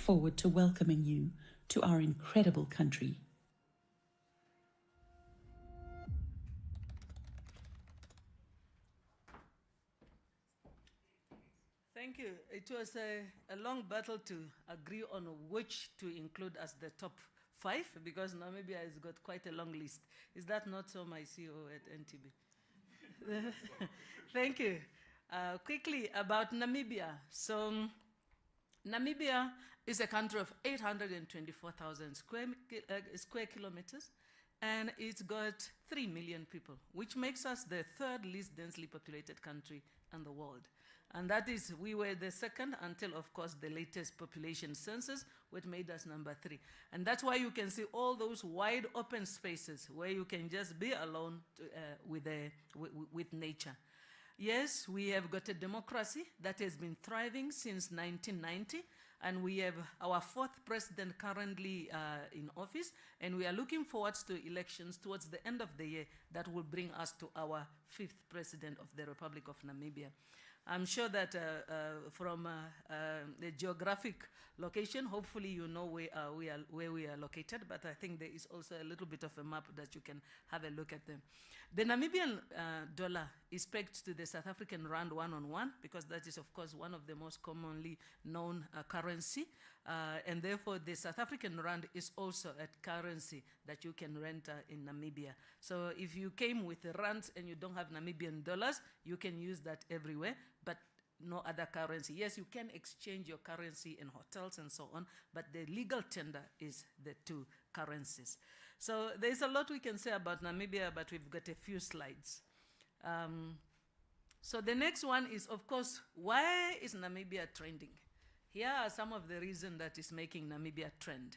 forward to welcoming you to our incredible country. Thank you. It was a long battle to agree on which to include as the top 5, because Namibia has got quite a long list. Is that not so, my CEO at NTB? Thank you. Quickly about Namibia. So Namibia is a country of 824,000 square kilometers, and it's got 3 million people, which makes us the 3rd least densely populated country in the world. And that is, we were the 2nd until, of course, the latest population census, which made us number 3. And that's why you can see all those wide open spaces where you can just be alone with nature. Yes, we have got a democracy that has been thriving since 1990, and we have our 4th president currently in office, and we are looking forward to elections towards the end of the year that will bring us to our 5th president of the Republic of Namibia. I'm sure that from the geographic location, hopefully you know where we are located, but I think there is also a little bit of a map that you can have a look at them. The Namibian dollar is pegged to the South African rand 1-on-1, because that is, of course, one of the most commonly known currency, and therefore the South African rand is also a currency that you can rent in Namibia. So if you came with the rands and you don't have Namibian dollars, you can use that everywhere, but no other currency. Yes, you can exchange your currency in hotels and so on, but the legal tender is the 2 currencies. So there's a lot we can say about Namibia, but we've got a few slides. So the next one is, of course, why is Namibia trending? Here are some of the reasons that is making Namibia trend.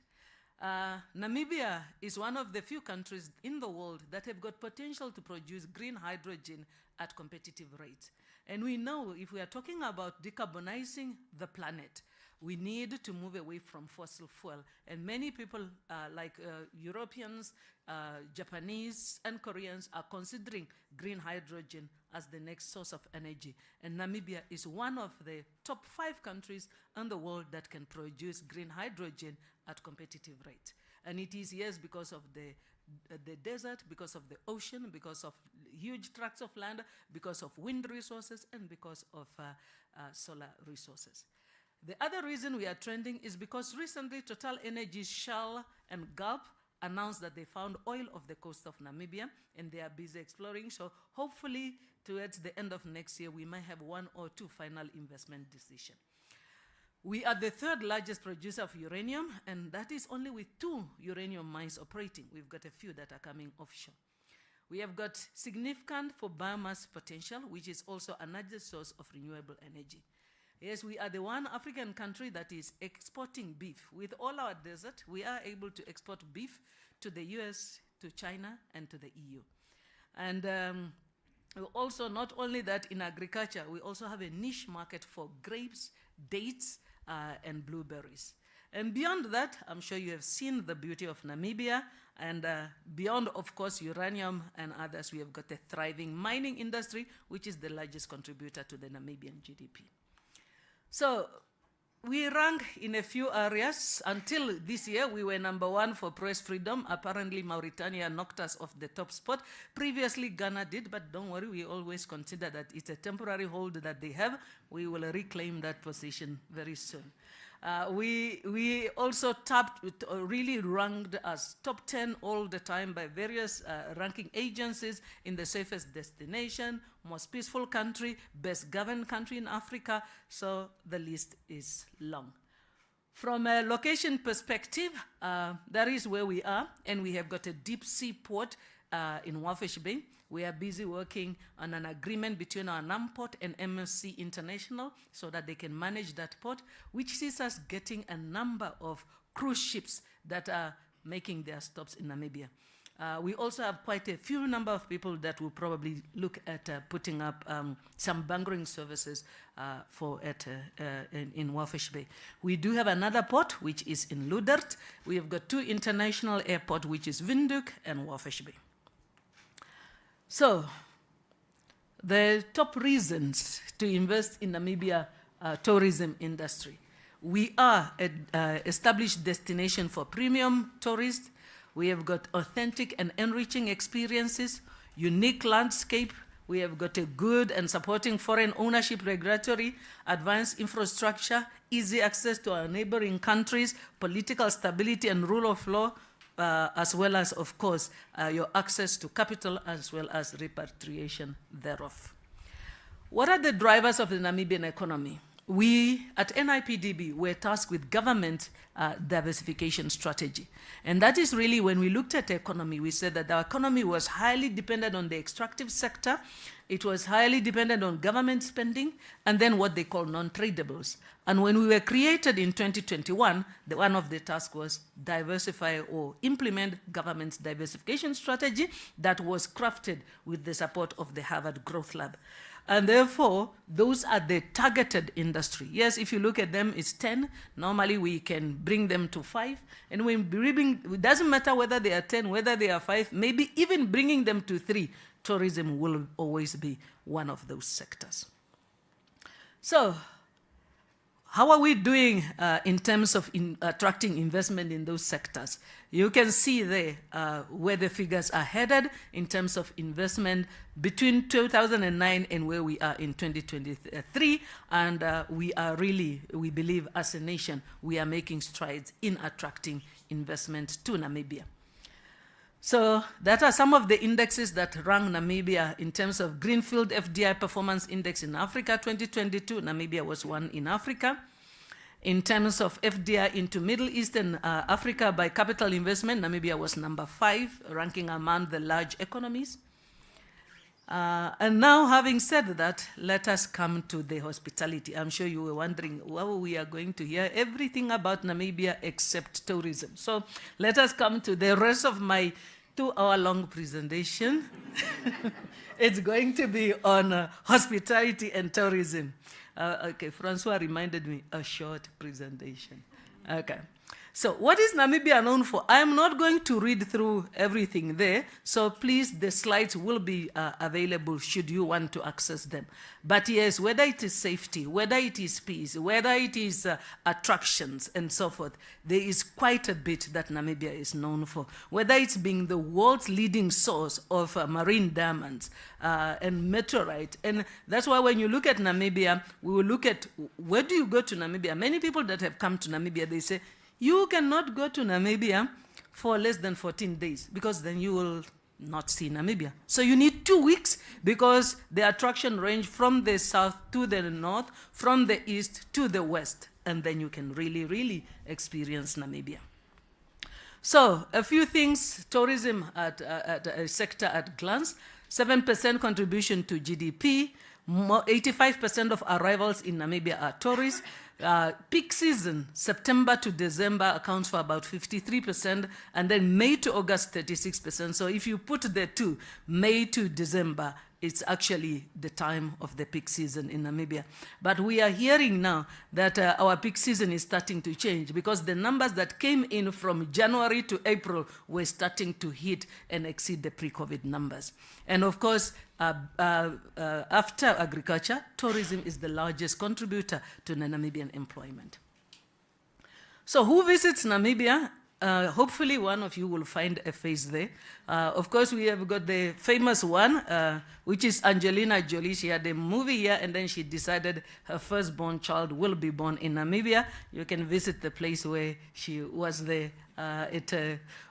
Namibia is one of the few countries in the world that have got potential to produce green hydrogen at competitive rates. And we know if we are talking about decarbonizing the planet, we need to move away from fossil fuel. And many people like Europeans, Japanese, and Koreans are considering green hydrogen as the next source of energy. And Namibia is one of the top 5 countries in the world that can produce green hydrogen at competitive rate. And it is, yes, because of the desert, because of the ocean, because of huge tracts of land, because of wind resources, and because of solar resources. The other reason we are trending is because recently Total Energies, Shell, and Gulf announced that they found oil off the coast of Namibia, and they are busy exploring. So hopefully towards the end of next year, we might have 1 or 2 final investment decisions. We are the 3rd largest producer of uranium, and that is only with 2 uranium mines operating. We've got a few that are coming offshore. We have got significant for biomass potential, which is also another source of renewable energy. Yes, we are the one African country that is exporting beef. With all our desert, we are able to export beef to the US, to China, and to the EU. And also, not only that, in agriculture, we also have a niche market for grapes, dates, and blueberries. And beyond that, I'm sure you have seen the beauty of Namibia, and beyond, of course, uranium and others, we have got a thriving mining industry, which is the largest contributor to the Namibian GDP. So we rank in a few areas. Until this year, we were number 1 for press freedom. Apparently, Mauritania knocked us off the top spot. Previously, Ghana did, but don't worry, we always consider that it's a temporary hold that they have. We will reclaim that position very soon. We also really ranked as top 10 all the time by various ranking agencies in the safest destination, most peaceful country, best governed country in Africa, so the list is long. From a location perspective, that is where we are, and we have got a deep sea port in Walfish Bay. We are busy working on an agreement between our NAM port and MSC International so that they can manage that port, which sees us getting a number of cruise ships that are making their stops in Namibia. We also have quite a few number of people that will probably look at putting up some bunkering services in Walfish Bay. We do have another port, which is in Ludert. We have got 2 international airports, which is Windhoek and Walfish Bay. So, the top reasons to invest in Namibia tourism industry. we are an established destination for premium tourists. We have got authentic and enriching experiences, unique landscape. We have got a good and supporting foreign ownership regulatory, advanced infrastructure, easy access to our neighboring countries, political stability and rule of law, as well as, of course, your access to capital as well as repatriation thereof. What are the drivers of the Namibian economy? We at NIPDB were tasked with government diversification strategy. And that is really when we looked at the economy, we said that our economy was highly dependent on the extractive sector, it was highly dependent on government spending, and then what they call non-tradables. And when we were created in 2021, one of the tasks was diversify or implement government's diversification strategy that was crafted with the support of the Harvard Growth Lab. And therefore, those are the targeted industry. Yes, if you look at them, it's 10. Normally, we can bring them to 5. And when bring, it doesn't matter whether they are 10, whether they are 5, maybe even bringing them to 3, tourism will always be one of those sectors. So, how are we doing in terms of attracting investment in those sectors? You can see there where the figures are headed in terms of investment between 2009 and where we are in 2023. And we are really, we believe as a nation, we are making strides in attracting investment to Namibia. So that are some of the indexes that rank Namibia in terms of Greenfield FDI Performance Index in Africa 2022. Namibia was one in Africa. In terms of FDI into Middle East and Africa by capital investment, Namibia was number 5, ranking among the large economies. And now, having said that, let us come to the hospitality. I'm sure you were wondering, well, we are going to hear everything about Namibia except tourism. So let us come to the rest of my 2-hour-long presentation. It's going to be on hospitality and tourism. Okay, Francois reminded me, a short presentation. Okay. So what is Namibia known for? I'm not going to read through everything there, so please, the slides will be available should you want to access them. But yes, whether it is safety, whether it is peace, whether it is attractions and so forth, there is quite a bit that Namibia is known for. Whether it's being the world's leading source of marine diamonds and meteorite. And that's why when you look at Namibia, we will look at where do you go to Namibia? Many people that have come to Namibia, they say, you cannot go to Namibia for less than 14 days because then you will not see Namibia. So you need 2 weeks because the attraction range from the south to the north, from the east to the west, and then you can really, really experience Namibia. So a few things, tourism at a sector at glance, 7% contribution to GDP, 85% of arrivals in Namibia are tourists. Peak season, September to December, accounts for about 53%, and then May to August, 36%. So if you put the two, May to December, it's actually the time of the peak season in Namibia. But we are hearing now that our peak season is starting to change because the numbers that came in from January to April were starting to hit and exceed the pre-COVID numbers. And of course, after agriculture, tourism is the largest contributor to Namibian employment. So who visits Namibia? Hopefully one of you will find a face there. Of course, we have got the famous one, which is Angelina Jolie. She had a movie here, and then she decided her firstborn child will be born in Namibia. You can visit the place where she was there.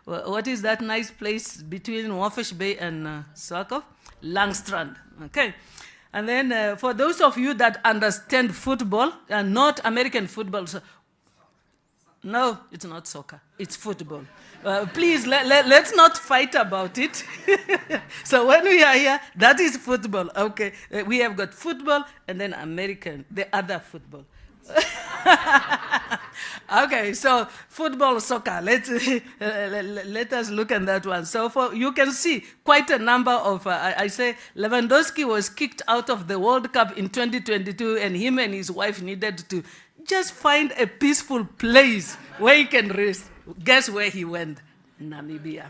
What is that nice place between Wafish Bay and Swakop? Langstrand, okay. And then for those of you that understand football, not American football, so no, it's not soccer, it's football. Please, let's not fight about it. So when we are here, that is football, okay. We have got football and then American, the other football. Okay, so football, soccer, let us look at that one. So you can see quite a number of, I say Lewandowski was kicked out of the World Cup in 2022 and him and his wife needed to just find a peaceful place where he can rest. Guess where he went? Namibia.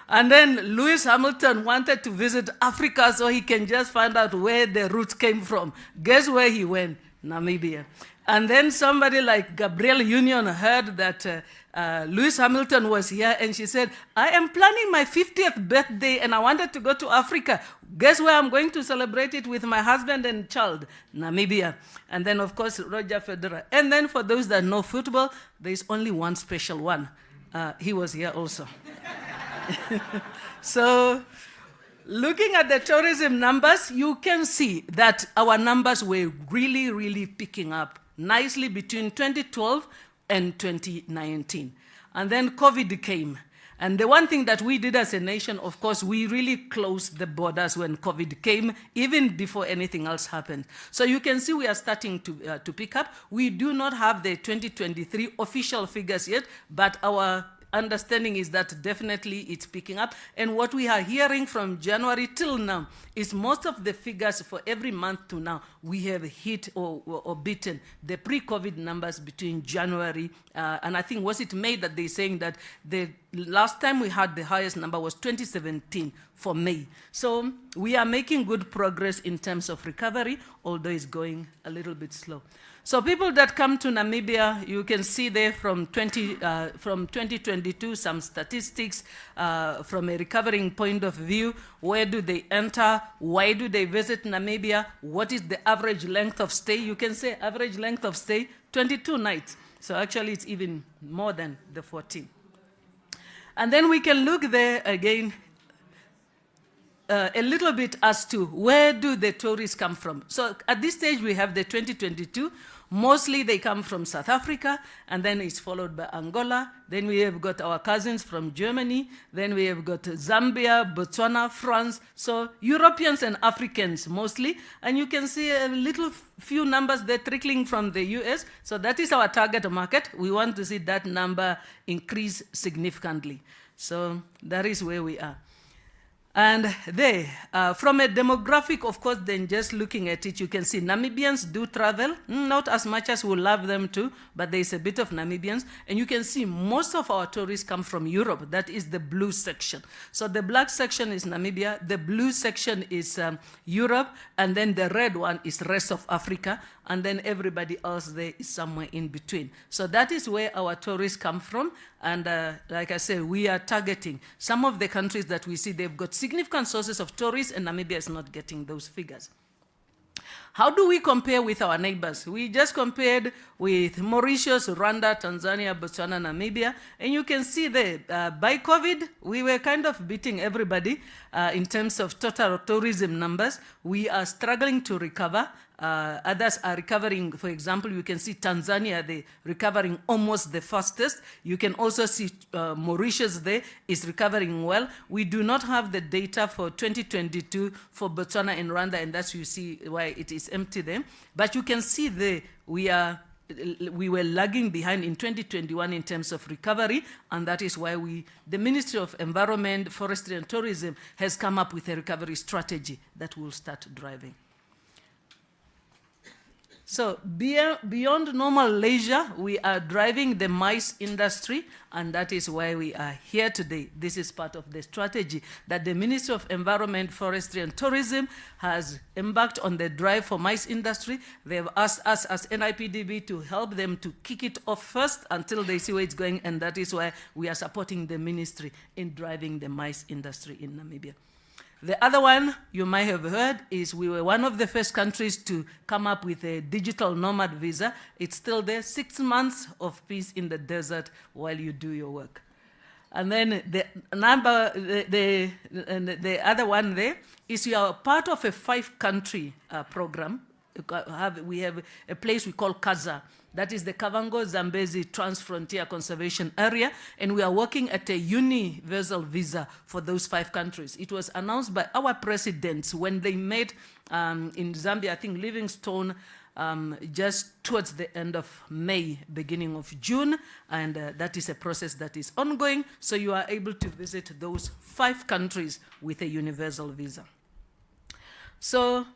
And then Lewis Hamilton wanted to visit Africa so he can just find out where the roots came from. Guess where he went? Namibia. And then somebody like Gabrielle Union heard that Lewis Hamilton was here, and she said, I am planning my 50th birthday and I wanted to go to Africa. Guess where I'm going to celebrate it with my husband and child? Namibia. And then, of course, Roger Federer. And then for those that know football, there's only one special one. He was here also. So, looking at the tourism numbers, you can see that our numbers were really, really picking up nicely between 2012 and 2019. And then COVID came. And the one thing that we did as a nation, of course, we really closed the borders when COVID came, even before anything else happened. So you can see we are starting to pick up. We do not have the 2023 official figures yet, but our understanding is that definitely it's picking up. And what we are hearing from January till now is most of the figures for every month to now, we have hit or beaten the pre-COVID numbers between January and I think was it May that they're saying that the last time we had the highest number was 2017 for May. So we are making good progress in terms of recovery, although it's going a little bit slow. So people that come to Namibia, you can see there from 2022 some statistics from a recovering point of view. Where do they enter? Why do they visit Namibia? What is the average length of stay? You can say average length of stay, 22 nights. So actually it's even more than the 14. And then we can look there again a little bit as to where do the tourists come from. So at this stage we have the 2022. Mostly they come from South Africa, and then it's followed by Angola. Then we have got our cousins from Germany. Then we have got Zambia, Botswana, France. So Europeans and Africans mostly. And you can see a little few numbers there trickling from the US. So that is our target market. We want to see that number increase significantly. So that is where we are. And there, from a demographic, of course, then just looking at it, you can see Namibians do travel, not as much as we love them to, but there's a bit of Namibians. And you can see most of our tourists come from Europe. That is the blue section. So the black section is Namibia, the blue section is Europe, and then the red one is rest of Africa, and then everybody else there is somewhere in between. So that is where our tourists come from. And like I said, we are targeting some of the countries that we see they've got significant sources of tourists, and Namibia is not getting those figures. How do we compare with our neighbors? We just compared with Mauritius, Rwanda, Tanzania, Botswana, Namibia, and you can see there, by COVID, we were kind of beating everybody in terms of total tourism numbers. We are struggling to recover. Others are recovering. For example, you can see Tanzania, they're recovering almost the fastest. You can also see Mauritius there is recovering well. We do not have the data for 2022 for Botswana and Rwanda, and that's you see why it is empty there. But you can see there we were lagging behind in 2021 in terms of recovery, and that is why the Ministry of Environment, Forestry and Tourism has come up with a recovery strategy that will start driving. So beyond normal leisure, we are driving the mice industry, and that is why we are here today. This is part of the strategy that the Ministry of Environment, Forestry and Tourism has embarked on the drive for mice industry. They have asked us as NIPDB to help them to kick it off first until they see where it's going, and that is why we are supporting the ministry in driving the mice industry in Namibia. The other one you might have heard is we were one of the first countries to come up with a digital nomad visa. It's still there, 6 months of peace in the desert while you do your work. And then the other one there is you are part of a 5-country program. We have a place we call Kaza. That is the Kavango-Zambezi Transfrontier Conservation Area, and we are working at a universal visa for those 5 countries. It was announced by our presidents when they met in Zambia, I think Livingstone, just towards the end of May, beginning of June, and that is a process that is ongoing, so you are able to visit those 5 countries with a universal visa. So,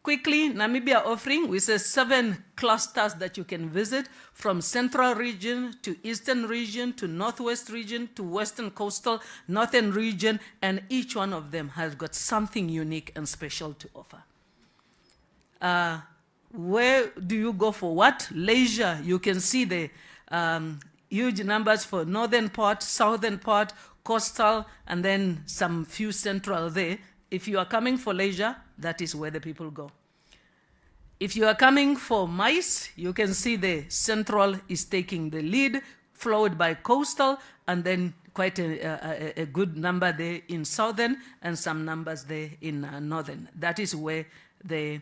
quickly, Namibia offering, we say 7 clusters that you can visit, from central region to eastern region to northwest region to western coastal, northern region, and each one of them has got something unique and special to offer. where do you go for what? Leisure. You can see the huge numbers for northern part, southern part, coastal, and then some few central there. If you are coming for leisure, that is where the people go. If you are coming for MICE, you can see the central is taking the lead, followed by coastal, and then quite a good number there in southern, and some numbers there in northern. That is where the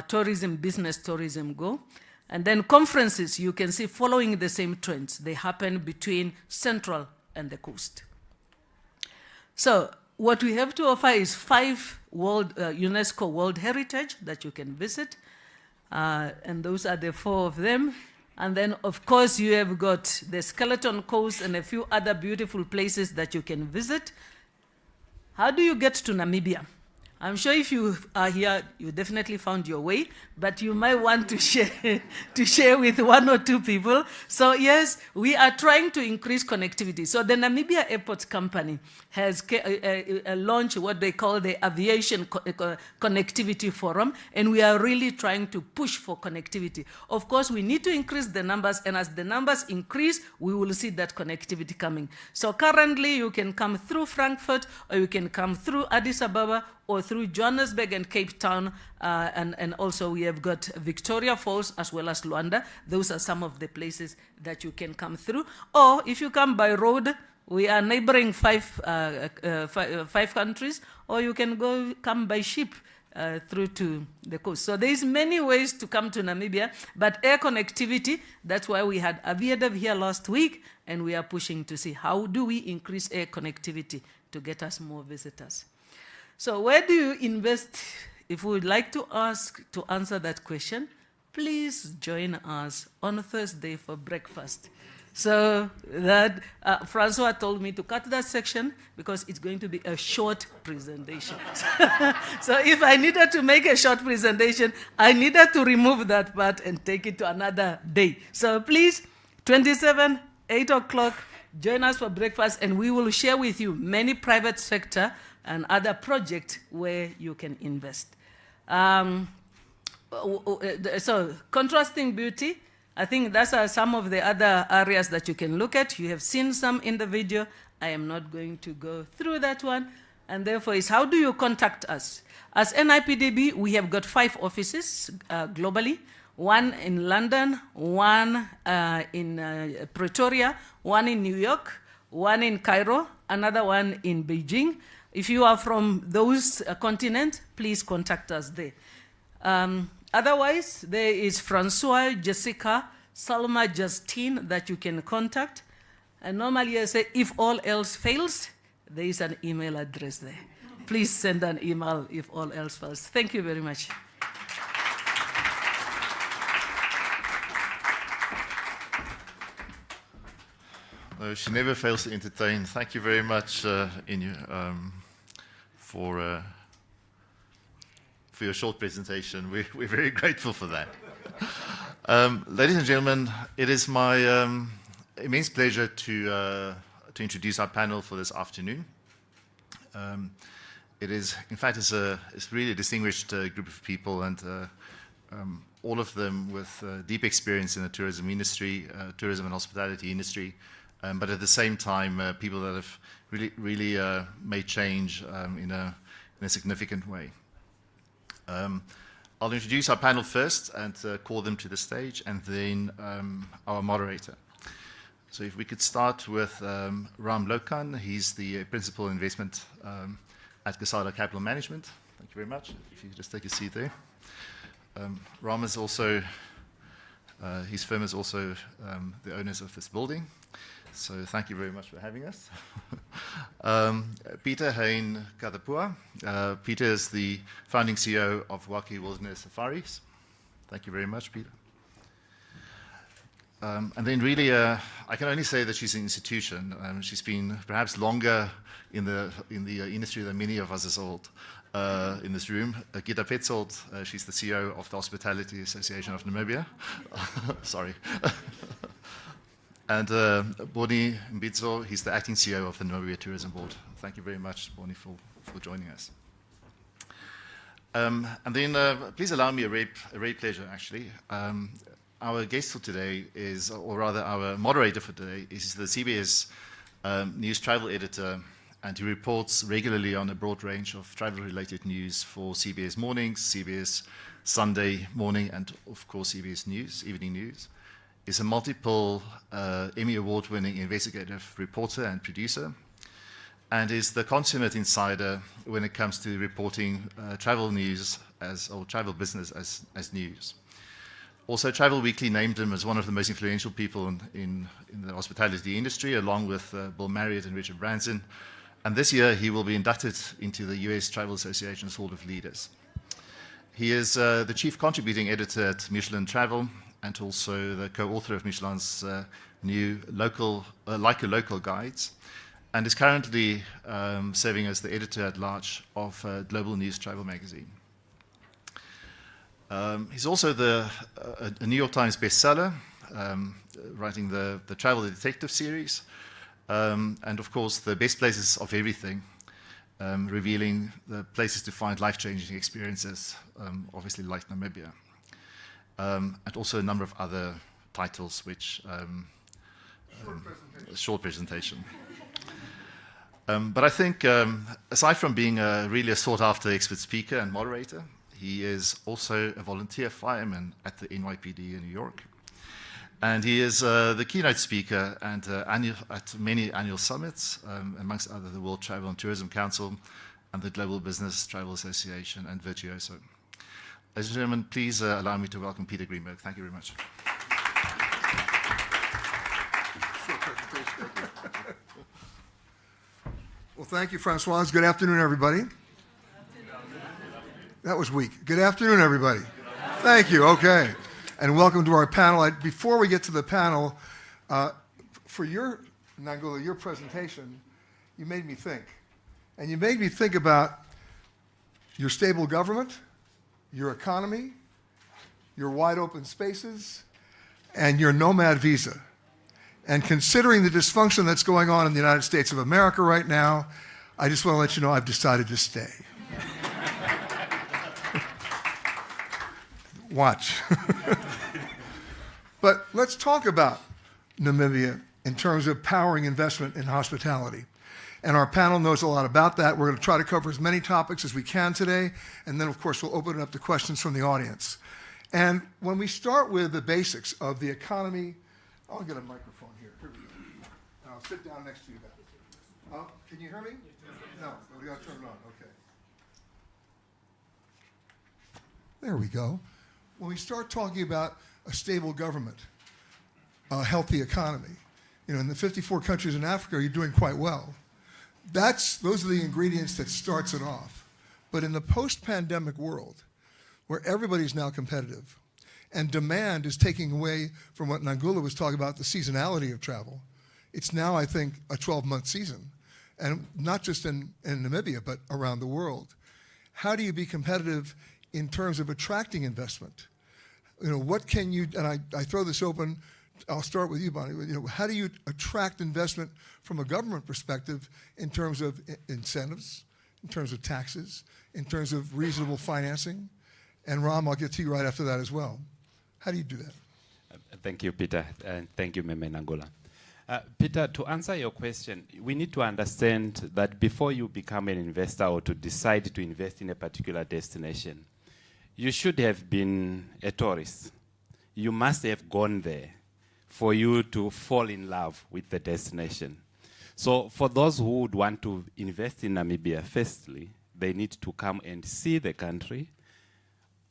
tourism, business tourism go. And then conferences, you can see following the same trends. They happen between central and the coast. So what we have to offer is 5 UNESCO World Heritage that you can visit. And those are the 4 of them. And then, of course, you have got the Skeleton Coast and a few other beautiful places that you can visit. How do you get to Namibia? I'm sure if you are here, you definitely found your way, but you might want to share with 1 or 2 people. So yes, we are trying to increase connectivity. So the Namibia Airports Company has launched what they call the Aviation Connectivity Forum, and we are really trying to push for connectivity. Of course, we need to increase the numbers, and as the numbers increase, we will see that connectivity coming. So currently, you can come through Frankfurt, or you can come through Addis Ababa, or through Johannesburg and Cape Town, and also we have got Victoria Falls as well as Luanda. Those are some of the places that you can come through. Or if you come by road, we are neighboring 5 countries, or you can come by ship through to the coast. So there's many ways to come to Namibia, but air connectivity, that's why we had Aviadev here last week, and we are pushing to see how do we increase air connectivity to get us more visitors. So where do you invest? If we would like to answer that question, please join us on Thursday for breakfast. So that Francois told me to cut that section because it's going to be a short presentation. So if I needed to make a short presentation, I needed to remove that part and take it to another day. So please, 27, 8 o'clock, join us for breakfast, and we will share with you many private sector and other projects where you can invest. So contrasting beauty, I think those are some of the other areas that you can look at. You have seen some in the video. I am not going to go through that one. And therefore, is how do you contact us? As NIPDB, we have got 5 offices globally. 1 in London, 1 in Pretoria, 1 in New York, 1 in Cairo, another one in Beijing. If you are from those continents, please contact us there. Otherwise, there is Francois, Jessica, Salma, Justine that you can contact. And normally I say, if all else fails, there is an email address there. Please send an email if all else fails. Thank you very much. No, she never fails to entertain. Thank you very much, Inu, for your short presentation. We're very grateful for that. Ladies and gentlemen, it is my immense pleasure to introduce our panel for this afternoon. It is, in fact, it's really a distinguished group of people, and all of them with deep experience in the tourism industry, tourism and hospitality industry, but at the same time, people that have really made change in a significant way. I'll introduce our panel first and call them to the stage, and then our moderator. So if we could start with Ram Lokan. He's the Principal Investment at Casada Capital Management. Thank you very much. If you could just take a seat there. Ram is also, his firm is also the owners of this building. So thank you very much for having us. Peter Hein Kadapua. Peter is the founding CEO of Waki Wilderness Safaris. Thank you very much, Peter. And then really, I can only say that she's an institution. She's been perhaps longer in the industry than many of us is old in this room. Gita Petzold, she's the CEO of the Hospitality Association of Namibia. Sorry. And Boni Mbizo, he's the acting CEO of the Namibia Tourism Board. Thank you very much, Boni, for joining us. And then please allow me a great pleasure, actually. Our guest for today is, or rather our moderator for today, is the CBS News travel editor, and he reports regularly on a broad range of travel-related news for CBS Mornings, CBS Sunday Morning, and of course CBS News, Evening News. He's a multiple Emmy Award-winning investigative reporter and producer, and is the consummate insider when it comes to reporting travel news or travel business as news. Also, Travel Weekly named him as one of the most influential people in the hospitality industry, along with Bill Marriott and Richard Branson. And this year, he will be inducted into the US Travel Association's Hall of Leaders. He is the chief contributing editor at Michelin Travel, and also the co-author of Michelin's new Like a Local guides, and is currently serving as the editor-at-large of Global News Travel magazine. He's also a New York Times bestseller, writing the Travel Detective series, and of course the Best Places of Everything, revealing the places to find life-changing experiences, obviously like Namibia, and also a number of other titles, which short presentation. But I think, aside from being really a sought-after expert speaker and moderator, he is also a volunteer fireman at the NYPD in New York. And he is the keynote speaker and at many annual summits, amongst other the World Travel and Tourism Council and the Global Business Travel Association and Virtuoso. Ladies and gentlemen, please allow me to welcome Peter Greenberg. Thank you very much. Well, thank you, Francois. Good afternoon, everybody. That was weak. Good afternoon, everybody. Thank you. Okay. And welcome to our panel. Before we get to the panel, for your, Nangula, your presentation, you made me think. And you made me think about your stable government, your economy, your wide open spaces, and your nomad visa. And considering the dysfunction that's going on in the United States of America right now, I just want to let you know I've decided to stay. Watch. But let's talk about Namibia in terms of powering investment in hospitality. And our panel knows a lot about that. We're going to try to cover as many topics as we can today, and then, of course, we'll open it up to questions from the audience. And when we start with the basics of the economy, I'll get a microphone here. Here we go. And I'll sit down next to you guys. Can you hear me? No, we got to turn it on. Okay. There we go. When we start talking about a stable government, a healthy economy, in the 54 countries in Africa, you're doing quite well. Those are the ingredients that starts it off. But in the post-pandemic world, where everybody's now competitive, and demand is taking away from what Nangula was talking about, the seasonality of travel. It's now, I think, a 12-month season, and not just in Namibia, but around the world. How do you be competitive in terms of attracting investment? What can you, and I throw this open, I'll start with you, Bonnie. How do you attract investment from a government perspective in terms of incentives, in terms of taxes, in terms of reasonable financing? And Ram, I'll get to you right after that as well. How do you do that? Thank you, Peter, and thank you, Meme Nangula. Peter, to answer your question, we need to understand that before you become an investor or to decide to invest in a particular destination, you should have been a tourist. You must have gone there for you to fall in love with the destination. So for those who would want to invest in Namibia, firstly, they need to come and see the country.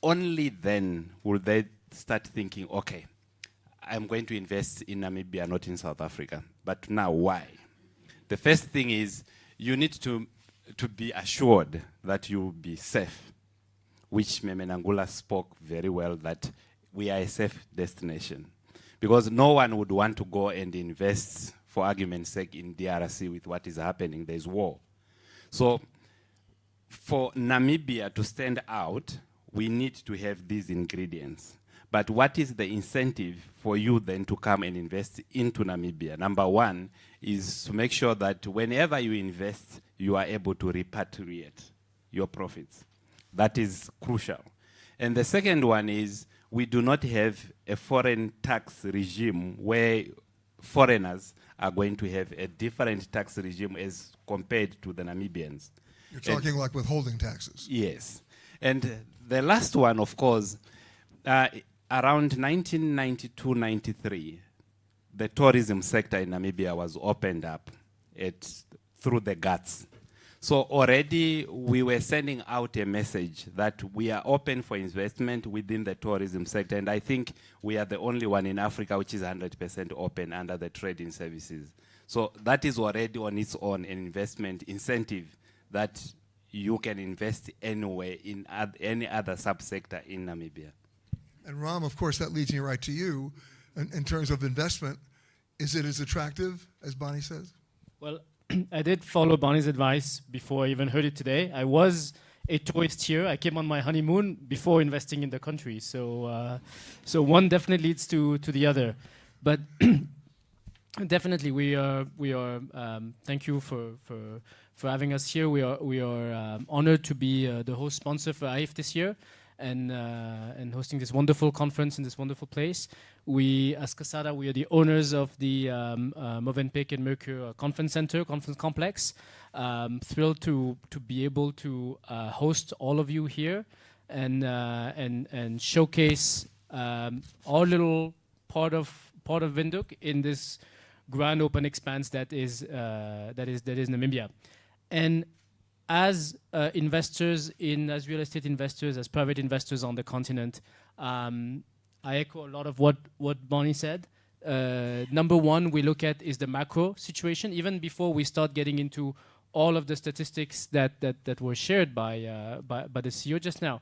Only then will they start thinking, okay, I'm going to invest in Namibia, not in South Africa. But now, why? The first thing is you need to be assured that you will be safe, which Meme Nangula spoke very well, that we are a safe destination. Because no one would want to go and invest, for argument's sake, in DRC with what is happening. There's war. So for Namibia to stand out, we need to have these ingredients. But what is the incentive for you then to come and invest into Namibia? Number one is to make sure that whenever you invest, you are able to repatriate your profits. That is crucial. And the second one is we do not have a foreign tax regime where foreigners are going to have a different tax regime as compared to the Namibians. You're talking like withholding taxes. Yes. And the last one, of course, around 1992-93, the tourism sector in Namibia was opened up through the GATS. So already we were sending out a message that we are open for investment within the tourism sector. And I think we are the only one in Africa which is 100% open under the trading services. So that is already on its own an investment incentive that you can invest anywhere in any other subsector in Namibia. And Ram, of course, that leads me right to you. In terms of investment, is it as attractive as Bonnie says? Well, I did follow Bonnie's advice before I even heard it today. I was a tourist here. I came on my honeymoon before investing in the country. So, so one definitely leads to the other. But definitely, we are. Thank you for having us here. We are honored to be the host sponsor for AIF this year, and hosting this wonderful conference in this wonderful place. We, as Casada, we are the owners of the Movenpick and Mercure Conference Center, Conference Complex. Thrilled to be able to host all of you here and showcase our little part of Windhoek in this grand open expanse that is Namibia. And as investors as real estate investors, as private investors on the continent, I echo a lot of what Bonnie said. Number one, we look at is the macro situation, even before we start getting into all of the statistics that were shared by the CEO just now.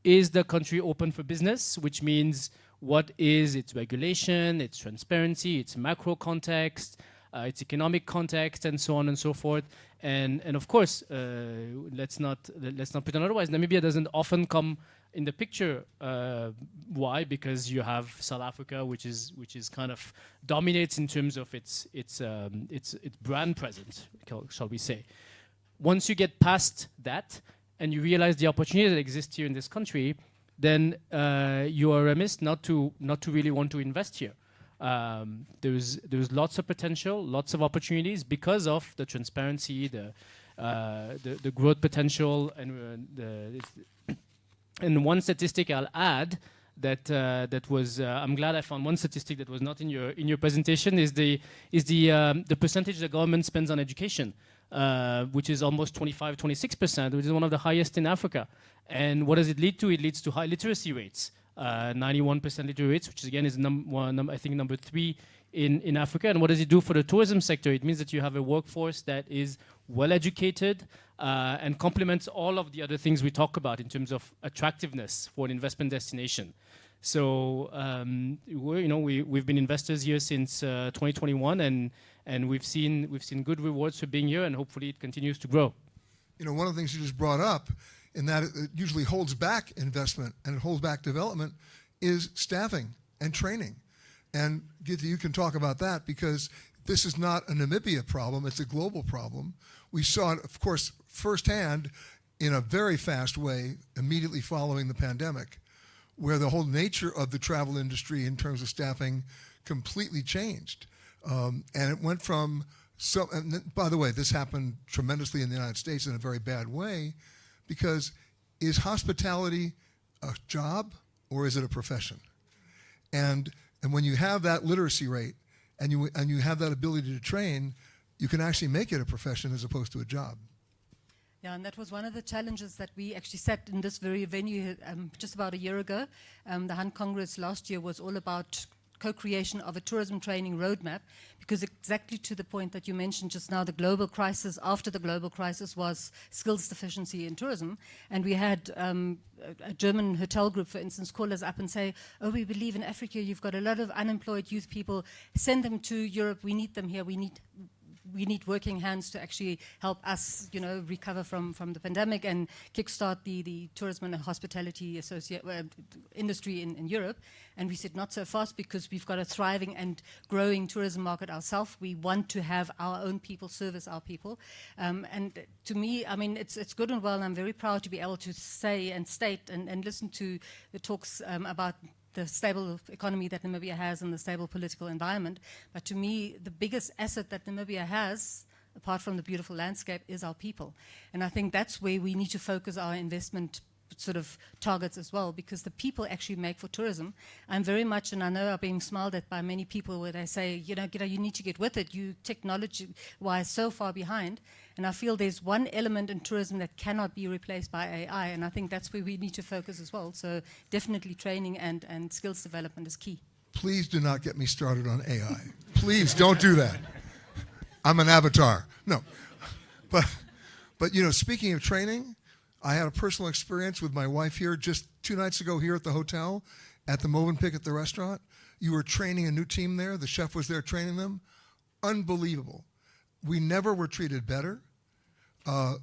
Is the country open for business, which means what is its regulation, its transparency, its macro context, its economic context, and so on and so forth. And of course, let's not pretend otherwise. Namibia doesn't often come in the picture. Why? Because you have South Africa, which is kind of dominates in terms of its brand presence, shall we say. Once you get past that and you realize the opportunity that exists here in this country, then you are remiss not to really want to invest here. There's lots of potential, lots of opportunities because of the transparency, the growth potential, and one statistic I'll add that was I'm glad I found one statistic that was not in your presentation is the percentage the government spends on education, which is almost 26%, which is one of the highest in Africa. And what does it lead to? It leads to high literacy rates. 91% literacy rates, which again is I think number 3 in Africa. And what does it do for the tourism sector? It means that you have a workforce that is well educated and complements all of the other things we talk about in terms of attractiveness for an investment destination. So we've been investors here since 2021, and we've seen good rewards for being here, and hopefully it continues to grow. You know, one of the things you just brought up, in that it usually holds back investment and it holds back development, is staffing and training. And Gita, you can talk about that, because this is not a Namibia problem, it's a global problem. We saw it, of course, firsthand in a very fast way immediately following the pandemic, where the whole nature of the travel industry in terms of staffing completely changed. And it went from, and by the way, this happened tremendously in the United States in a very bad way, because is hospitality a job or is it a profession? And when you have that literacy rate and you have that ability to train, you can actually make it a profession as opposed to a job. Yeah, and that was one of the challenges that we actually set in this very venue just about a year ago. The Hunt Congress last year was all about co-creation of a tourism training roadmap, because exactly to the point that you mentioned just now, the global crisis, after the global crisis, was skills deficiency in tourism. And we had a German hotel group, for instance, call us up and say, oh, we believe in Africa, you've got a lot of unemployed youth people, send them to Europe, we need them here, we we need working hands to actually help us, recover from the pandemic and kickstart the tourism and hospitality industry in Europe. And we said not so fast, because we've got a thriving and growing tourism market ourselves. We want to have our own people service our people. And to me, I mean, it's good and well, and I'm very proud to be able to say and state and listen to the talks about the stable economy that Namibia has and the stable political environment. But to me, the biggest asset that Namibia has, apart from the beautiful landscape, is our people. And I think that's where we need to focus our investment sort of targets as well, because the people actually make for tourism. I'm very much, and I know I'm being smiled at by many people where they say, you need to get with it. You technology-wise so far behind. And I feel there's one element in tourism that cannot be replaced by AI, and I think that's where we need to focus as well. So definitely training and skills development is key. Please do not get me started on AI. Please don't do that. I'm an avatar. No. But speaking of training, I had a personal experience with my wife here just 2 nights ago here at the hotel, at the Movenpick at the restaurant. You were training a new team there. The chef was there training them. Unbelievable. We never were treated better. The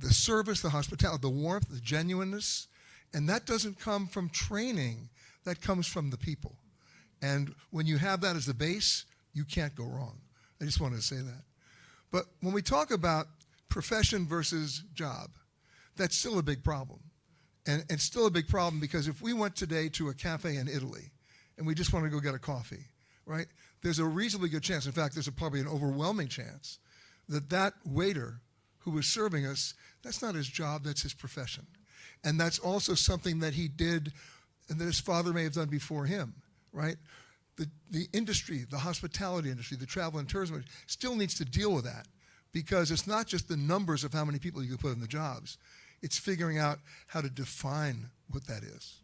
service, the hospitality, the warmth, the genuineness, and that doesn't come from training. That comes from the people. And when you have that as the base, you can't go wrong. I just wanted to say that. But when we talk about profession versus job, that's still a big problem. And it's still a big problem, because if we went today to a cafe in Italy and we just want to go get a coffee, right? There's a reasonably good chance, in fact, there's probably an overwhelming chance, that waiter who was serving us, that's not his job, that's his profession. And that's also something that he did and that his father may have done before him, right? The industry, the hospitality industry, the travel and tourism industry still needs to deal with that, because it's not just the numbers of how many people you can put in the jobs. It's figuring out how to define what that is.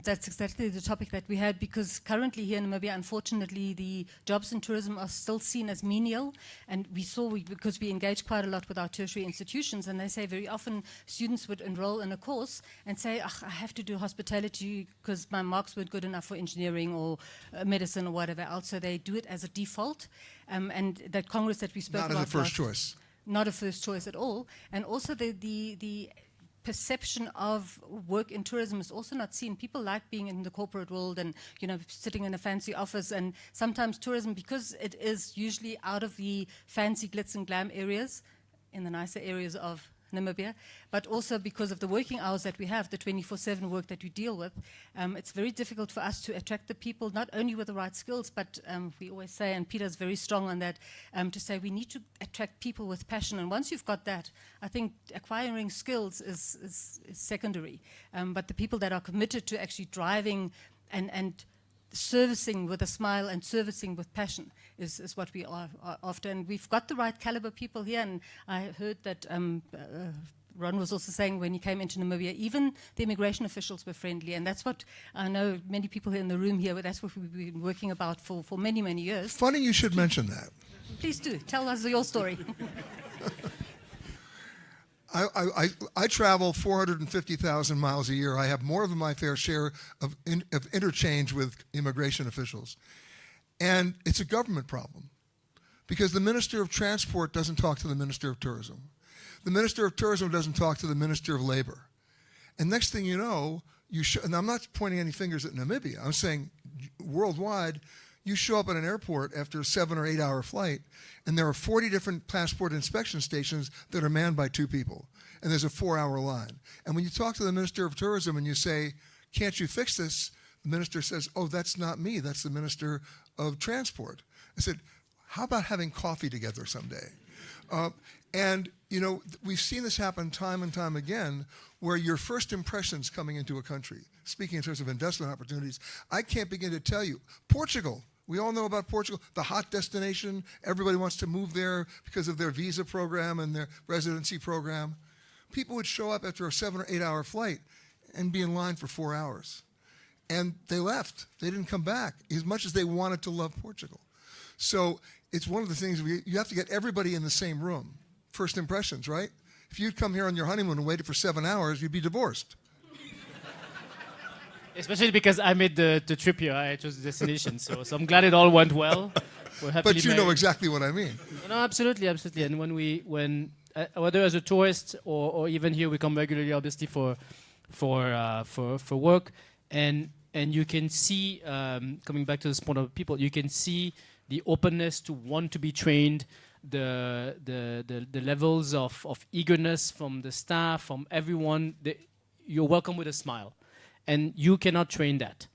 That's exactly the topic that we had, because currently here in Namibia, unfortunately, the jobs in tourism are still seen as menial. And because we engage quite a lot with our tertiary institutions, and they say very often students would enroll in a course and say, I have to do hospitality because my marks weren't good enough for engineering or medicine or whatever else. So they do it as a default. And that Congress that we spoke about. Not as a first choice. Not a first choice at all. And also the perception of work in tourism is also not seen. People like being in the corporate world and sitting in a fancy office, and sometimes tourism, because it is usually out of the fancy glitz and glam areas, in the nicer areas of Namibia, but also because of the working hours that we have, the 24/7 work that we deal with, it's very difficult for us to attract the people, not only with the right skills, but we always say, and Peter's very strong on that, to say we need to attract people with passion. And once you've got that, I think acquiring skills is secondary. But the people that are committed to actually driving and servicing with a smile and servicing with passion is what we are after. And we've got the right caliber people here. And I heard that Ron was also saying when he came into Namibia, even the immigration officials were friendly. And that's what I know many people here in the room here, but that's what we've been working about for many, many years. Funny you should mention that. Please do. Tell us your story. I travel 450,000 miles a year. I have more than my fair share of interchange with immigration officials. And it's a government problem, because the Minister of Transport doesn't talk to the Minister of Tourism. The Minister of Tourism doesn't talk to the Minister of Labor. And next thing you know, and I'm not pointing any fingers at Namibia, I'm saying worldwide, you show up at an airport after a 7 or 8 hour flight, and there are 40 different passport inspection stations that are manned by 2 people, and there's a 4-hour line. And when you talk to the Minister of Tourism and you say, can't you fix this? The minister says, oh, that's not me, that's the Minister of Transport. I said, how about having coffee together someday? And we've seen this happen time and time again, where your first impressions coming into a country, speaking in terms of investment opportunities, I can't begin to tell you. Portugal, we all know about Portugal, the hot destination. Everybody wants to move there because of their visa program and their residency program. People would show up after a 7 or 8 hour flight and be in line for 4 hours. And they left. They didn't come back, as much as they wanted to love Portugal. So it's one of the things, you have to get everybody in the same room. First impressions, right? If you'd come here on your honeymoon and waited for 7 hours, you'd be divorced. Especially because I made the trip here. I chose the destination. So I'm glad it all went well. we're happily But you know married. exactly what I mean. No, absolutely, absolutely. And when whether as a tourist or even here, we come regularly, obviously for work, and you can see, coming back to this point of people, you can see the openness to want to be trained, the levels of eagerness from the staff, from everyone. You're welcome with a smile, and you cannot train that.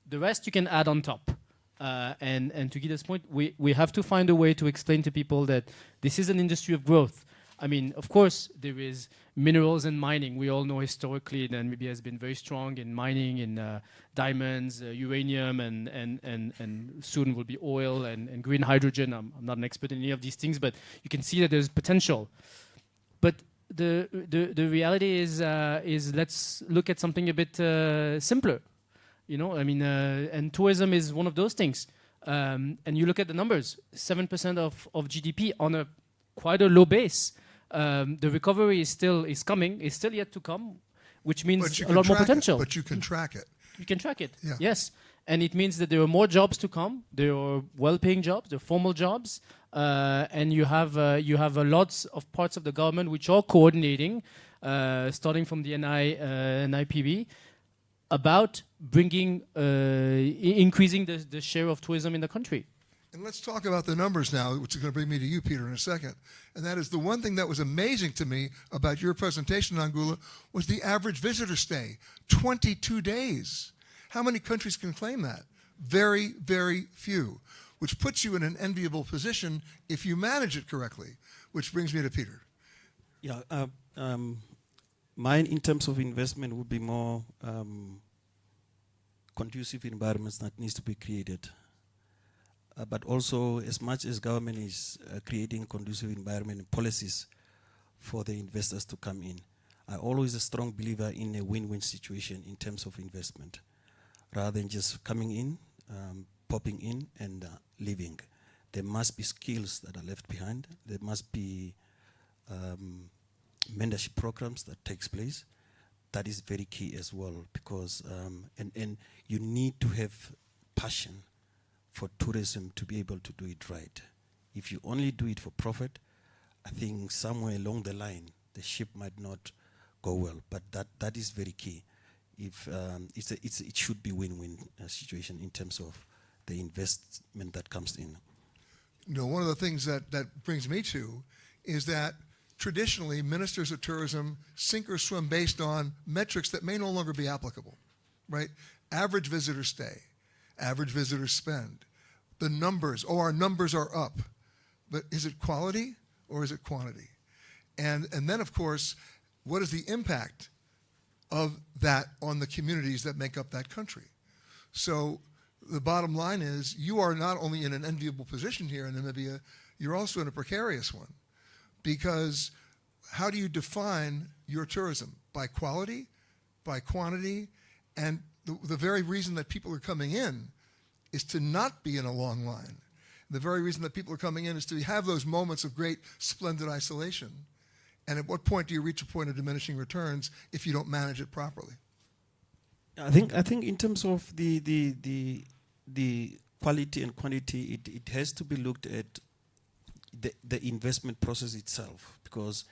The rest you can add on top. And to get this point, we have to find a way to explain to people that this is an industry of growth. I mean, of course, there is minerals and mining. We all know historically that Namibia has been very strong in mining, in diamonds, uranium, and soon will be oil and green hydrogen. I'm not an expert in any of these things, but you can see that there's potential. But the reality is let's look at something a bit simpler. You know, I mean, and tourism is one of those things. And you look at the numbers, 7% of GDP on a quite a low base. The recovery is still yet to come, which means a lot more potential. But you can track it. You can track it, Yeah. yes. And it means that there are more jobs to come. There are well-paying jobs, there are formal jobs, and you have lots of parts of the government which are coordinating, starting from the NIPB, about bringing, increasing the share of tourism in the country. And let's talk about the numbers now, which is going to bring me to you, Peter, in a second. And that is the one thing that was amazing to me about your presentation, Nangula, was the average visitor stay, 22 days. How many countries can claim that? Very, very few, which puts you in an enviable position if you manage it correctly, which brings me to Peter. Yeah, mine in terms of investment would be more conducive environments that needs to be created. But also, as much as government is creating conducive environment and policies for the investors to come in, I'm always a strong believer in a win-win situation in terms of investment, rather than just coming in, popping in, and leaving. There must be skills that are left behind. There must be mentorship programs that takes place. That is very key as well, because and you need to have passion for tourism to be able to do it right. If you only do it for profit, I think somewhere along the line the ship might not go well. But that is very key. If it should be win-win situation in terms of the investment that comes in. You know, one of the things that brings me to is that traditionally ministers of tourism sink or swim based on metrics that may no longer be applicable, right? Average visitor stay, average visitor spend, the numbers, our numbers are up. But is it quality or is it quantity? And then, of course, what is the impact of that on the communities that make up that country? So the bottom line is you are not only in an enviable position here in Namibia, you're also in a precarious one. Because how do you define your tourism? By quality, by quantity, and the very reason that people are coming in is to not be in a long line. The very reason that people are coming in is to have those moments of great, splendid isolation. And at what point do you reach a point of diminishing returns if you don't manage it properly? I think in terms of the quality and quantity, it has to be looked at the investment process itself, because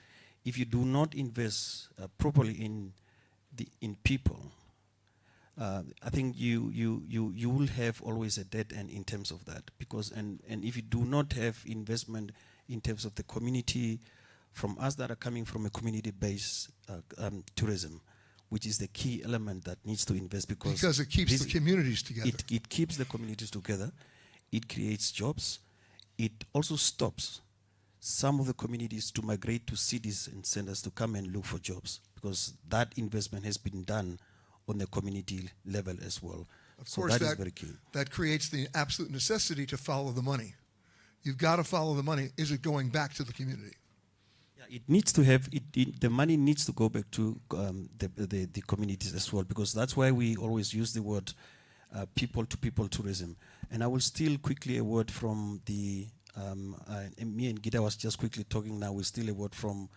if you do not invest properly in people, I think you will have always a dead end in terms of that, because and if you do not have investment in terms of the community, from us that are coming from a community-based tourism, which is the key element that needs to invest, because it keeps the communities together. It keeps the communities together. It creates jobs. It also stops some of the communities to migrate to cities and centers to come and look for jobs, because that investment has been done on the community level as well. Of course, that is very key. That creates the absolute necessity to follow the money. You've got to follow the money. Is it going back to the community? Yeah, it needs to have, the money needs to go back to the communities as well, because that's why we always use the word people-to-people tourism. And I will steal quickly a word from the, me and Gita was just quickly talking now, we steal a word from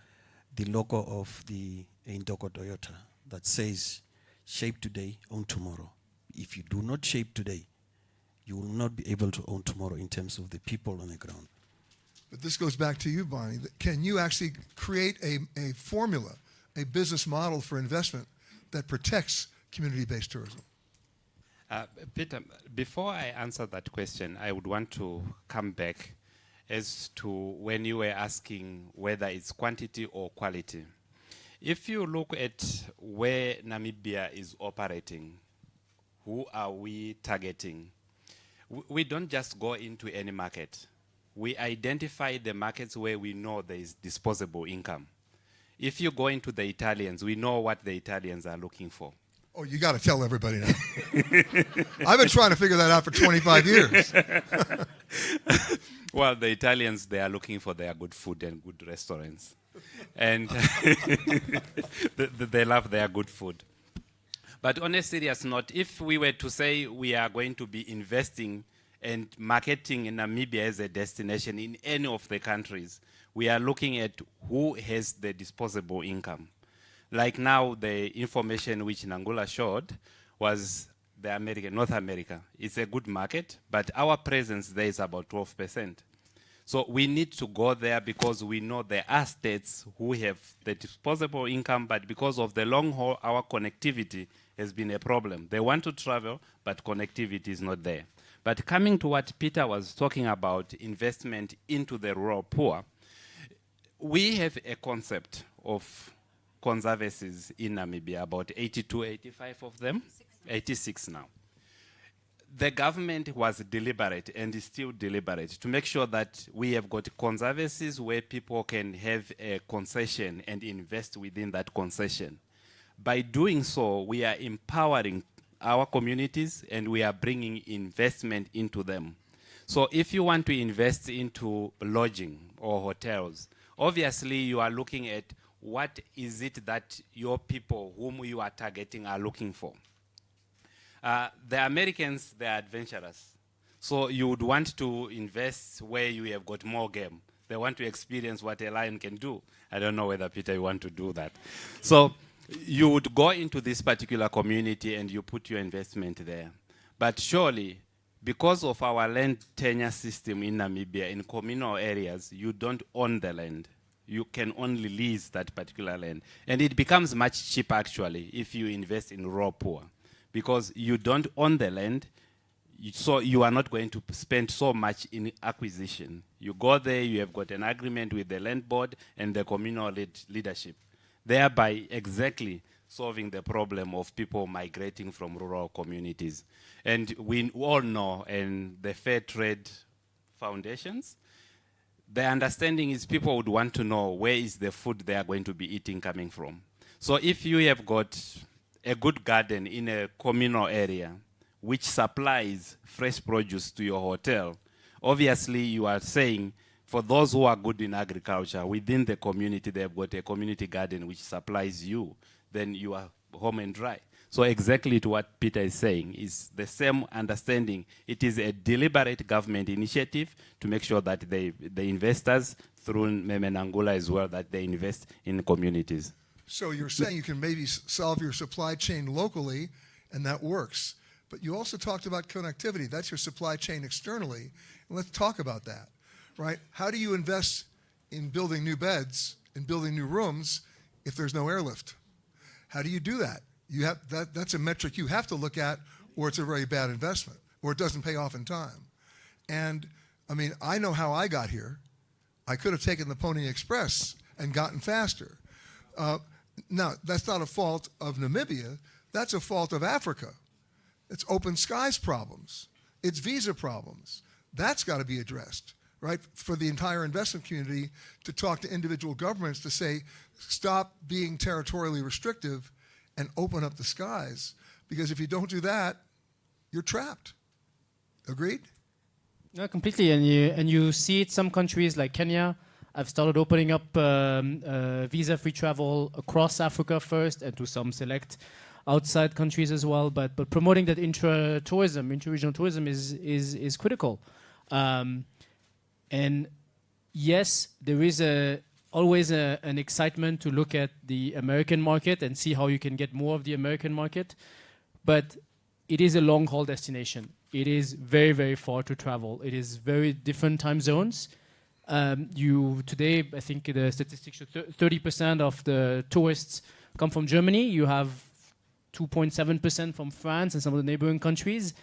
the logo of the Indoko Toyota that says, shape today, own tomorrow. If you do not shape today, you will not be able to own tomorrow in terms of the people on the ground. But this goes back to you, Bonnie. Can you actually create a formula, a business model for investment that protects community-based tourism? Peter, before I answer that question, I would want to come back as to when you were asking whether it's quantity or quality. If you look at where Namibia is operating, who are we targeting? We don't just go into any market. We identify the markets where we know there is disposable income. If you go into the Italians, we know what the Italians are looking for. Oh, you got to tell everybody now. I've been trying to figure that out for 25 years. Well, the Italians, they are looking for their good food and good restaurants. And they love their good food. But on a serious note, if we were to say we are going to be investing and marketing in Namibia as a destination in any of the countries, we are looking at who has the disposable income. Like now, the information which Nangula showed was the North America. It's a good market, but our presence there is about 12%. So we need to go there because we know there are states who have the disposable income, but because of the long haul, our connectivity has been a problem. They want to travel, but connectivity is not there. But coming to what Peter was talking about, investment into the rural poor, we have a concept of conservancies in Namibia, about 82, 85 of them, 86 now. The government was deliberate and is still deliberate to make sure that we have got conservancies where people can have a concession and invest within that concession. By doing so, we are empowering our communities and we are bringing investment into them. So if you want to invest into lodging or hotels, obviously you are looking at what is it that your people whom you are targeting are looking for. The Americans, they are adventurous. So you would want to invest where you have got more game. They want to experience what a lion can do. I don't know whether, Peter, you want to do that. So you would go into this particular community and you put your investment there. But surely, because of our land tenure system in Namibia, in communal areas, you don't own the land. You can only lease that particular land. And it becomes much cheaper, actually, if you invest in rural poor. Because you don't own the land, so you are not going to spend so much in acquisition. You go there, you have got an agreement with the land board and the communal leadership, thereby exactly solving the problem of people migrating from rural communities. And we all know, and the Fair Trade Foundations, the understanding is people would want to know where is the food they are going to be eating coming from. So if you have got a good garden in a communal area which supplies fresh produce to your hotel, obviously you are saying for those who are good in agriculture, within the community they have got a community garden which supplies you, then you are home and dry. So exactly to what Peter is saying is the same understanding. It is a deliberate government initiative to make sure that the investors, through Meme Nangula as well, that they invest in communities. So you're saying you can maybe solve your supply chain locally, and that works. But you also talked about connectivity. That's your supply chain externally. And let's talk about that, right? How do you invest in building new beds and building new rooms if there's no airlift? How do you do that? You have that's a metric you have to look at, or it's a very bad investment, or it doesn't pay off in time. And I mean, I know how I got here. I could have taken the Pony Express and gotten faster. Now, that's not a fault of Namibia. That's a fault of Africa. It's open skies problems. It's visa problems. That's got to be addressed, right? For the entire investment community to talk to individual governments to say, stop being territorially restrictive and open up the skies. Because if you don't do that, you're trapped. Agreed? No, completely. And you see it, some countries like Kenya have started opening up visa-free travel across Africa first and to some select outside countries as well. But promoting that intra-tourism, inter-regional tourism is critical. And yes, there is always an excitement to look at the American market and see how you can get more of the American market. But it is a long-haul destination. it is very, very far to travel. It is very different time zones. Today, I think the statistics show 30% of the tourists come from Germany. You have 2.7% from France and some of the neighboring countries.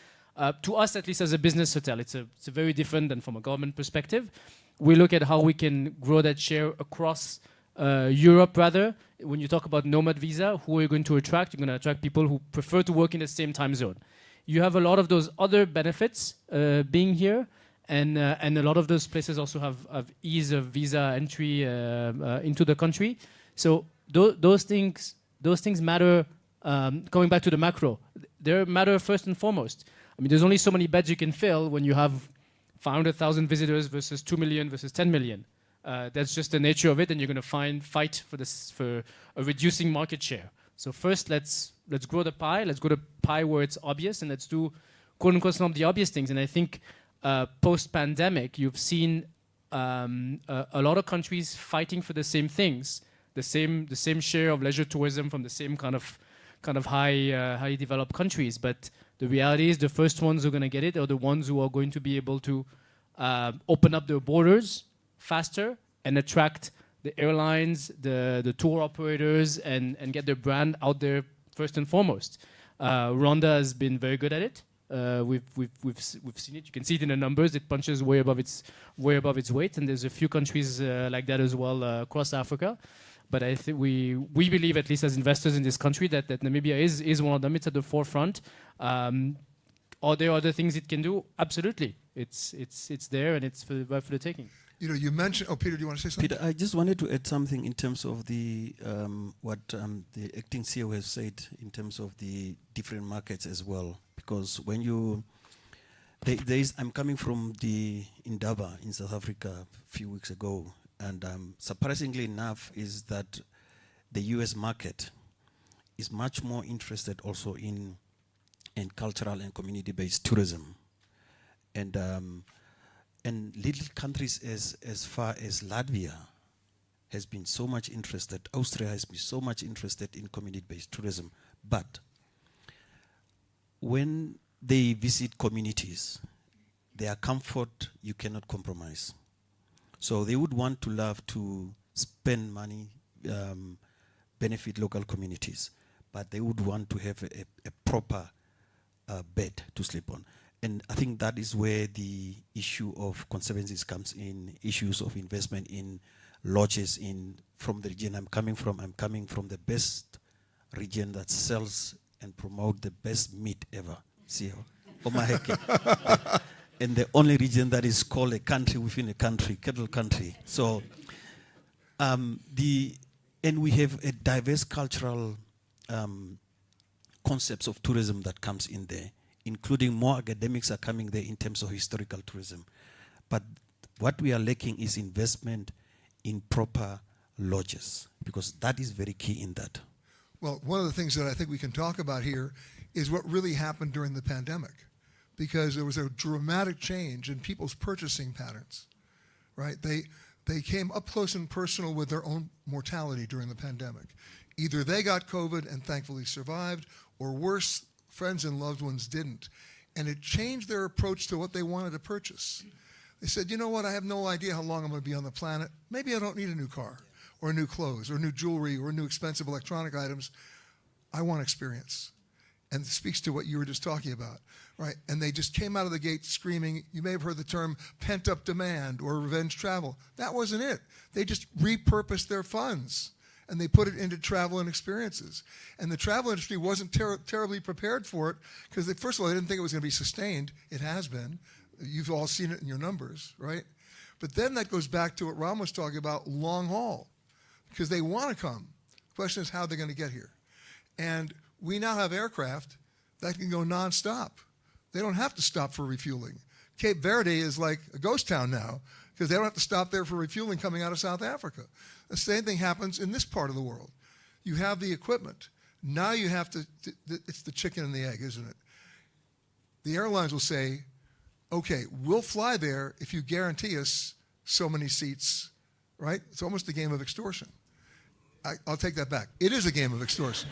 To us, at least as a business hotel, it's very different than from a government perspective. We look at how we can grow that share across Europe rather. When you talk about nomad visa, who are you going to attract? You're going to attract people who prefer to work in the same time zone. You have a lot of those other benefits being here, and a lot of those places also have ease of visa entry into the country. So those things matter. Going back to the macro, they matter first and foremost. I mean, there's only so many beds you can fill when you have 500,000 visitors versus 2 million versus 10 million. That's just the nature of it, and you're going to fight for a reducing market share. So first, let's grow the pie. Let's grow the pie where it's obvious, and let's do quote unquote some of the obvious things. And I think post-pandemic, you've seen a lot of countries fighting for the same things, the same share of leisure tourism from the same kind of highly developed countries. But the reality is, the first ones who are going to get it are the ones who are going to be able to open up their borders faster and attract the airlines, the tour operators, and get their brand out there first and foremost. Rwanda has been very good at it. We've seen it. You can see it in the numbers. It punches way above its weight, and there's a few countries like that as well across Africa. But I think we believe, at least as investors in this country, that Namibia is one of them. It's at the forefront. Are there other things it can do? Absolutely. It's there, and it's for the taking. You know, you mentioned. Oh, Peter, do you want to say something? Peter, I just wanted to add something in terms of the what the acting CEO has said in terms of the different markets as well. Because when you, I'm coming from the Indaba in South Africa a few weeks ago, and surprisingly enough, is that the U.S. market is much more interested also in cultural and community-based tourism, and little countries as far as Latvia has been so much interested, Austria has been so much interested in community-based tourism. But when they visit communities, their comfort you cannot compromise. So they would want to love to spend money, benefit local communities, but they would want to have a proper bed to sleep on. And I think that is where the issue of conservancies comes in, issues of investment in lodges from the region I'm coming from. I'm coming from the best region that sells and promote the best meat ever. See, Omaheke. And the only region that is called a country within a country, cattle country. So, and we have a diverse cultural concepts of tourism that comes in there, including more academics are coming there in terms of historical tourism. But what we are lacking is investment in proper lodges, because that is very key in that. Well, one of the things that I think we can talk about here is what really happened during the pandemic, because there was a dramatic change in people's purchasing patterns, right? They came up close and personal with their own mortality during the pandemic. Either they got COVID and thankfully survived, or worse, friends and loved ones didn't. And it changed their approach to what they wanted to purchase. They said, you know what, I have no idea how long I'm going to be on the planet. Maybe I don't need a new car, or new clothes, or new jewelry, or new expensive electronic items. I want experience. And it speaks to what you were just talking about, right? And they just came out of the gate screaming. You may have heard the term pent-up demand or revenge travel. That wasn't it. They just repurposed their funds, and they put it into travel and experiences. And the travel industry wasn't terribly prepared for it, because first of all, they didn't think it was going to be sustained. It has been. You've all seen it in your numbers, right? But then that goes back to what Ram was talking about, long haul, because they want to come. The question is how they're going to get here. And we now have aircraft that can go nonstop. They don't have to stop for refueling. Cape Verde is like a ghost town now, because they don't have to stop there for refueling coming out of South Africa. The same thing happens in this part of the world. You have the equipment. Now you have to, it's the chicken and the egg, isn't it? The airlines will say, okay, we'll fly there if you guarantee us so many seats, right? It's almost a game of extortion. I'll take that back. It is a game of extortion.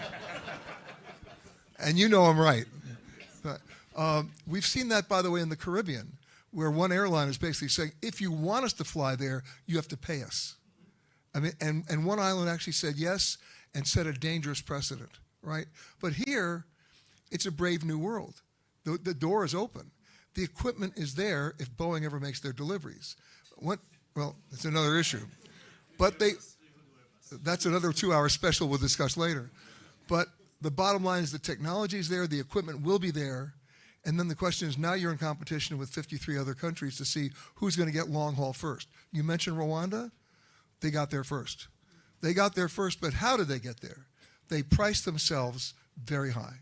And you know I'm right. We've seen that, by the way, in the Caribbean, where one airline is basically saying, if you want us to fly there, you have to pay us. I mean, and one island actually said yes and set a dangerous precedent, right? But here, it's a brave new world. The door is open. The equipment is there if Boeing ever makes their deliveries. Well, it's another issue. But that's another 2-hour special we'll discuss later. But the bottom line is the technology is there, the equipment will be there, and then the question is now you're in competition with 53 other countries to see who's going to get long haul first. You mentioned Rwanda. They got there first. They got there first, but how did they get there? They priced themselves very high.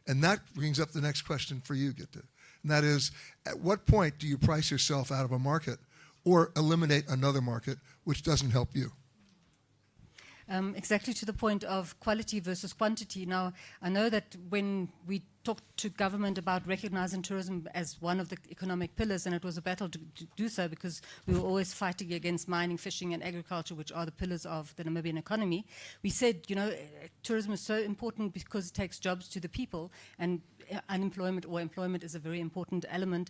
And that brings up the next question for you, Gitte. And that is, at what point do you price yourself out of a market or eliminate another market which doesn't help you? Exactly to the point of quality versus quantity. Now, I know that when we talked to government about recognizing tourism as one of the economic pillars, and it was a battle to do so because we were always fighting against mining, fishing, and agriculture, which are the pillars of the Namibian economy, we said, you know, tourism is so important because it takes jobs to the people, and unemployment or employment is a very important element.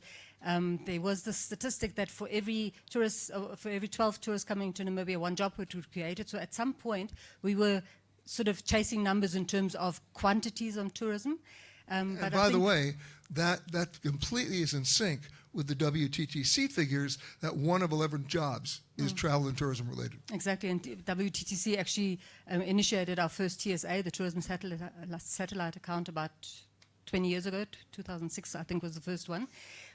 There was the statistic that for every 12 tourists coming to Namibia, one job would be created. So at some point, we were sort of chasing numbers in terms of quantities of tourism. And by the way, that completely is in sync with the WTTC figures that 1 of 11 jobs is travel and tourism related. Exactly, and WTTC actually initiated our first TSA, the tourism satellite account, about 20 years ago. 2006, I think, was the first one.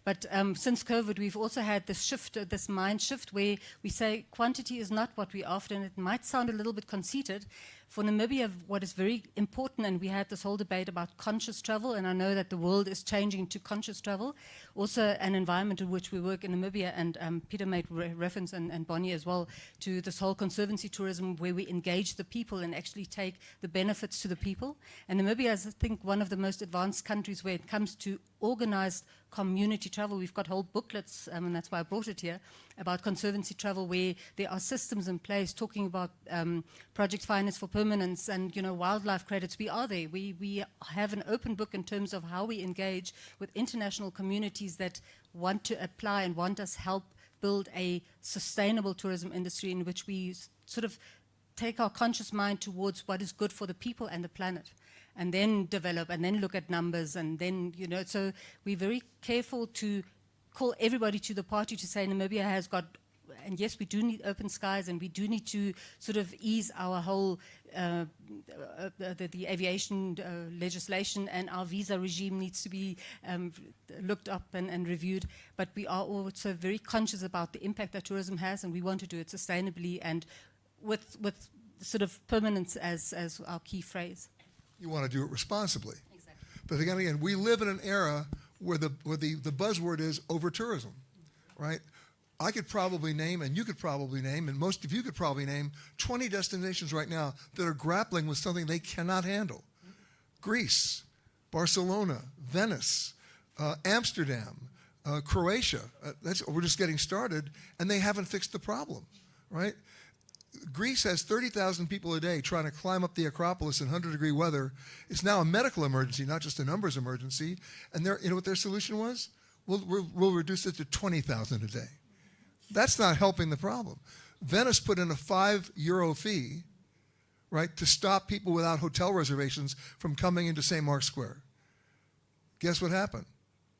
But since COVID, we've also had this shift, this mind shift, where we say quantity is not what we're after, and it might sound a little bit conceited. For Namibia, what is very important, and we had this whole debate about conscious travel, and I know that the world is changing to conscious travel, also an environment in which we work in Namibia, and Peter made reference, and Bonnie as well, to this whole conservancy tourism where we engage the people and actually take the benefits to the people. And Namibia is, I think, one of the most advanced countries where it comes to organized community travel. We've got whole booklets, and that's why I brought it here, about conservancy travel, where there are systems in place talking about project finance for permanence and, you know, wildlife credits. We are there. We have an open book in terms of how we engage with international communities that want to apply and want us help build a sustainable tourism industry in which we sort of take our conscious mind towards what is good for the people and the planet, and then develop and then look at numbers, and then, you know, so we're very careful to call everybody to the party to say Namibia has got, and yes, we do need open skies, and we do need to sort of ease our whole, the aviation legislation, and our visa regime needs to be looked up and reviewed, but we are also very conscious about the impact that tourism has, and we want to do it sustainably and with sort of permanence as our key phrase. You want to do it responsibly. Exactly. But again, we live in an era where the buzzword is over-tourism, right? I could probably name, and you could probably name, and most of you could probably name 20 destinations right now that are grappling with something they cannot handle. Greece, Barcelona, Venice, Amsterdam, Croatia. We're just getting started, and they haven't fixed the problem, right? Greece has 30,000 people a day trying to climb up the Acropolis in 100-degree weather. It's now a medical emergency, not just a numbers emergency. And you know what their solution was? We'll reduce it to 20,000 a day. That's not helping the problem. Venice put in a €5 fee, right, to stop people without hotel reservations from coming into St. Mark's Square. Guess what happened?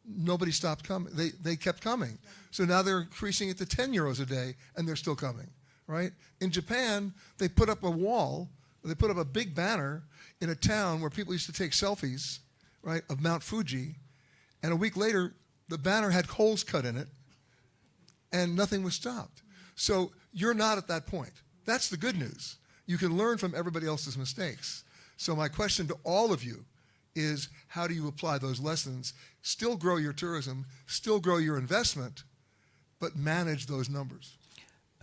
Nobody stopped coming. They kept coming. So now they're increasing it to €10 a day, and they're still coming. Right? In Japan, they put up a wall, they put up a big banner in a town where people used to take selfies, right, of Mount Fuji, and a week later, the banner had holes cut in it, and nothing was stopped. So you're not at that point. That's the good news. You can learn from everybody else's mistakes. So my question to all of you is, how do you apply those lessons, still grow your tourism, still grow your investment, but manage those numbers?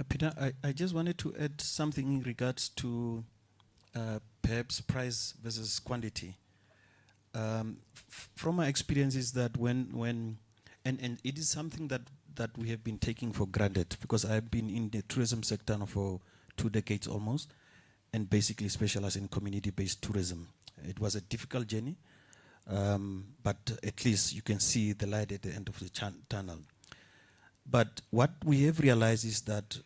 Peter, I just wanted to add something in regards to perhaps price versus quantity. From my experience is that when it is something that we have been taking for granted, because I've been in the tourism sector now for 2 decades almost, and basically specialize in community-based tourism. It was a difficult journey, but at least you can see the light at the end of the tunnel. But what we have realized is that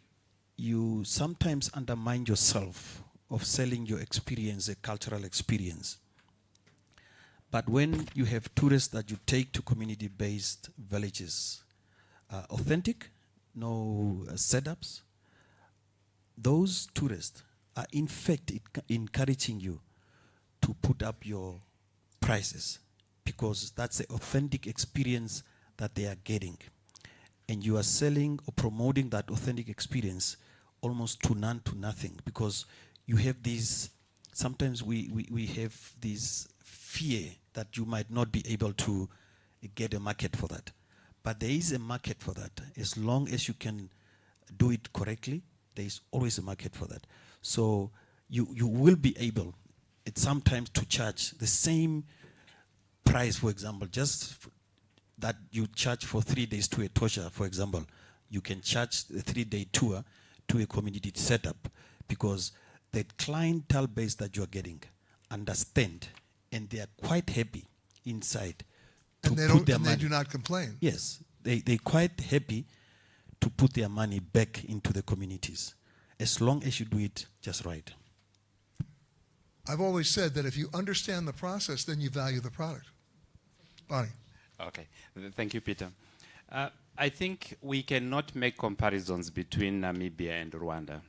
you sometimes undermine yourself of selling your experience, a cultural experience. But when you have tourists that you take to community-based villages, authentic, no setups, those tourists are in fact encouraging you to put up your prices, because that's the authentic experience that they are getting. And you are selling or promoting that authentic experience almost to none to nothing, because you have these, sometimes we have this fear that you might not be able to get a market for that. But there is a market for that. As long as you can do it correctly, there is always a market for that. So you will be able at sometimes to charge the same price, for example, that you charge for 3 days to a Tosha, for example. You can charge the 3-day tour to a community setup, because the clientele base that you are getting understand, and they are quite happy inside to And they put don't. their And money. they do not complain. Yes, they're quite happy to put their money back into the communities, as long as you do it just right. I've always said that if you understand the process, then you value the product. Bonnie. Okay, thank you, Peter. I think we cannot make comparisons between Namibia and Rwanda.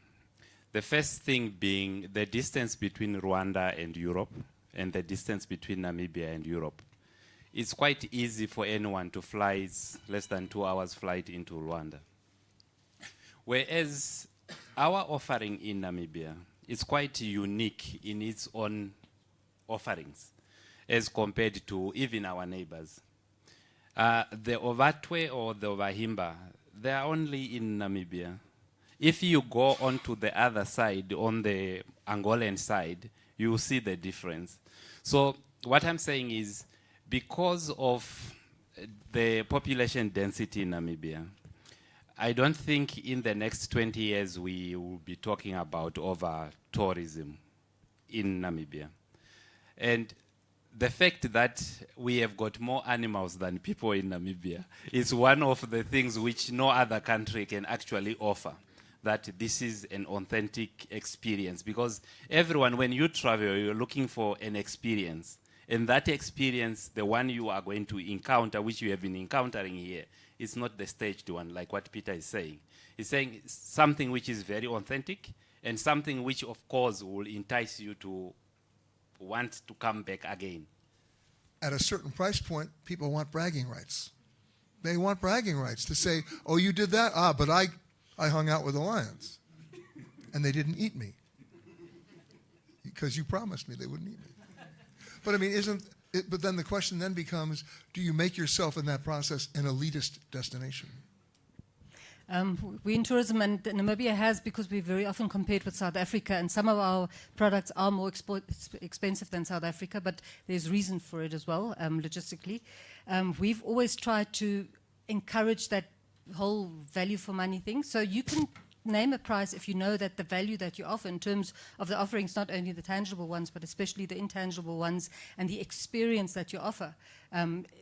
The first thing being the distance between Rwanda and Europe, and the distance between Namibia and Europe. It's quite easy for anyone to fly. It's less than 2 hours flight into Rwanda. Whereas our offering in Namibia is quite unique in its own offerings as compared to even our neighbors. The Ovatwe or the Ovahimba, they are only in Namibia. If you go on to the other side, on the Angolan side, you will see the difference. So what I'm saying is, because of the population density in Namibia, I don't think in the next 20 years we will be talking about over-tourism in Namibia. And the fact that we have got more animals than people in Namibia is one of the things which no other country can actually offer, that this is an authentic experience. Because everyone, when you travel, you're looking for an experience. And that experience, the one you are going to encounter, which you have been encountering here, is not the staged one, like what Peter is saying. He's saying something which is very authentic, and something which, of course, will entice you to want to come back again. At a certain price point, people want bragging rights. They want bragging rights to say, oh, you did that? Ah, but I hung out with the lions, and they didn't eat me, because you promised me they wouldn't eat me. But I mean, but then the question then becomes, do you make yourself in that process an elitist destination? We in tourism, and Namibia has, because we very often compared with South Africa, and some of our products are more expensive than South Africa, but there's reason for it as well, logistically. We've always tried to encourage that whole value for money thing. So you can name a price if you know that the value that you offer in terms of the offerings, not only the tangible ones, but especially the intangible ones, and the experience that you offer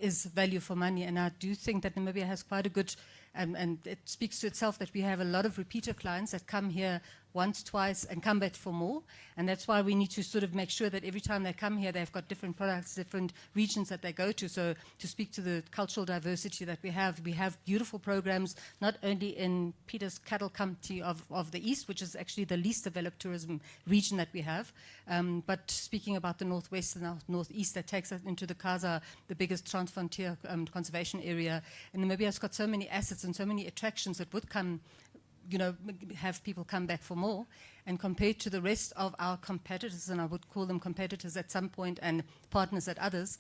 is value for money. And I do think that Namibia has quite a good, and it speaks to itself that we have a lot of repeater clients that come here once, twice, and come back for more. And that's why we need to sort of make sure that every time they come here, they've got different products, different regions that they go to. So to speak to the cultural diversity that we have beautiful programs, not only in Peter's cattle county of the East, which is actually the least developed tourism region that we have, but speaking about the Northwest and Northeast that takes us into the Kaza, the biggest transfrontier conservation area. And Namibia's got so many assets and so many attractions that would come, have people come back for more. And compared to the rest of our competitors, and I would call them competitors at some point and partners at others,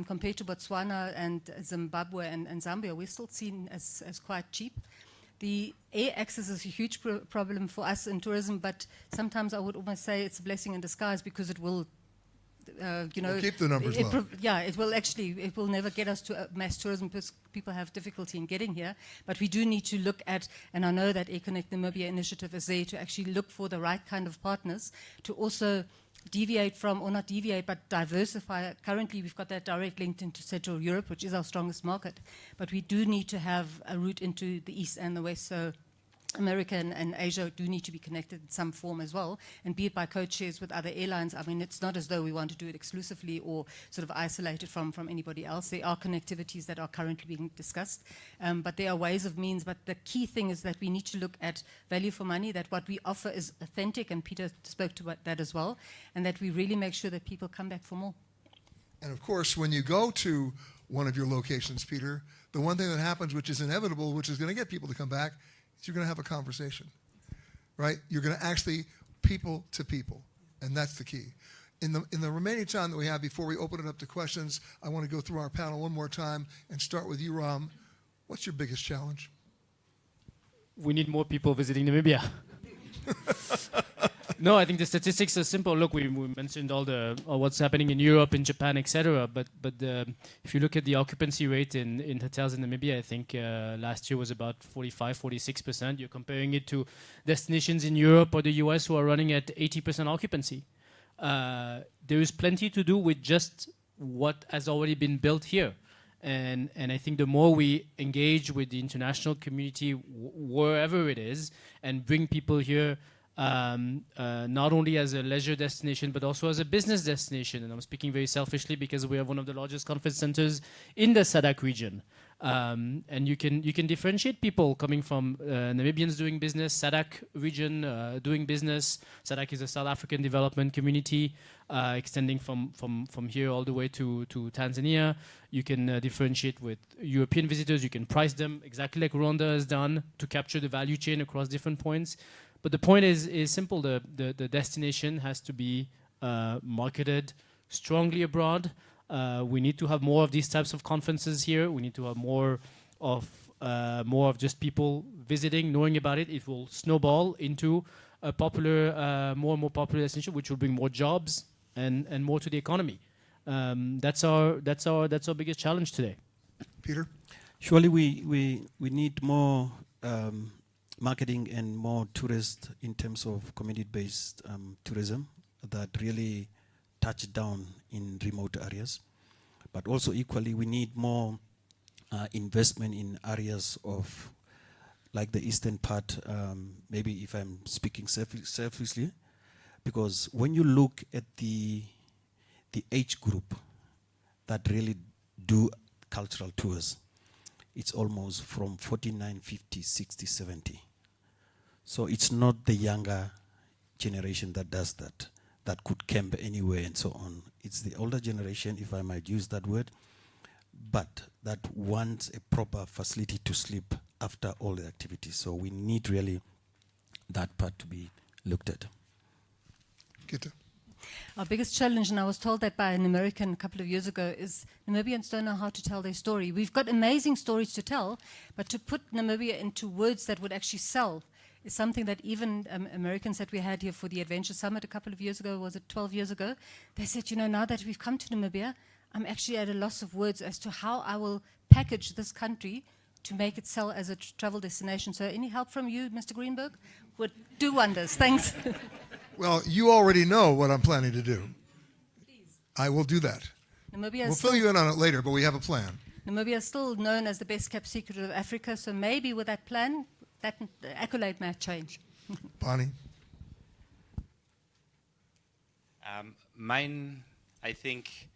compared to Botswana and Zimbabwe and Zambia, we're still seen as quite cheap. The air access is a huge problem for us in tourism, but sometimes I would almost say it's a blessing in disguise, because it will We'll keep the numbers low. It will never get us to mass tourism, because people have difficulty in getting here. But we do need to look at, and I know that Air Connect Namibia initiative is there to actually look for the right kind of partners to also deviate from, or not deviate, but diversify. Currently, we've got that direct link into Central Europe, which is our strongest market. But we do need to have a route into the East and the West. So America and Asia do need to be connected in some form as well, and be it by code shares with other airlines. I mean, it's not as though we want to do it exclusively or sort of isolated from anybody else. There are connectivities that are currently being discussed, but there are ways of means. But the key thing is that we need to look at value for money, that what we offer is authentic, and Peter spoke to that as well, and that we really make sure that people come back for more. And of course, when you go to one of your locations, Peter, the one thing that happens, which is inevitable, which is going to get people to come back, you're going to have a conversation, right? You're going to actually people to people, and that's the key. In the remaining time that we have before we open it up to questions, I want to go through our panel one more time and start with you, Ram. What's your biggest challenge? We need more people visiting Namibia. No, I think the statistics are simple. Look, we mentioned all what's happening in Europe, in Japan, etc. But if you look at the occupancy rate in hotels in Namibia, I think last year was about 45, 46%. You're comparing it to destinations in Europe or the US who are running at 80% occupancy. There is plenty to do with just what has already been built here. And I think the more we engage with the international community, wherever it is, and bring people here, not only as a leisure destination, but also as a business destination. And I'm speaking very selfishly because we have one of the largest conference centers in the SADC region. And you can differentiate people coming from Namibians doing business, SADC region doing business. SADC is a South African development community extending from here all the way to Tanzania. You can differentiate with European visitors. You can price them exactly like Rwanda has done to capture the value chain across different points. But the point is simple. The destination has to be marketed strongly abroad. We need to have more of these types of conferences here. We need to have more of just people visiting, knowing about it. It will snowball into a popular, more and more popular destination, which will bring more jobs and more to the economy. That's our biggest challenge today. Peter? Surely we need more marketing and more tourists in terms of community-based tourism that really touch down in remote areas. But also equally, we need more investment in areas of, like the eastern part, maybe if I'm speaking selfishly, because when you look at the age group that really do cultural tours, it's almost from 49, 50, 60, 70. So it's not the younger generation that does that could camp anywhere and so on. It's the older generation, if I might use that word, but that wants a proper facility to sleep after all the activities. So we need really that part to be looked at. Gitte. Our biggest challenge, and I was told that by an American a couple of years ago, is Namibians don't know how to tell their story. We've got amazing stories to tell, but to put Namibia into words that would actually sell is something that even Americans that we had here for the Adventure Summit a couple of years ago, was it 12 years ago, they said, you know, now that we've come to Namibia, I'm actually at a loss of words as to how I will package this country to make it sell as a travel destination. So any help from you, Mr. Greenberg, would do wonders. Thanks. Well, you already know what I'm planning to do. Please. I will do that. Namibia We'll fill you in on it later, but we have a plan. Namibia is still known as the best kept secret of Africa, so maybe with that plan, that accolade might change. Bonnie? Mine, I think,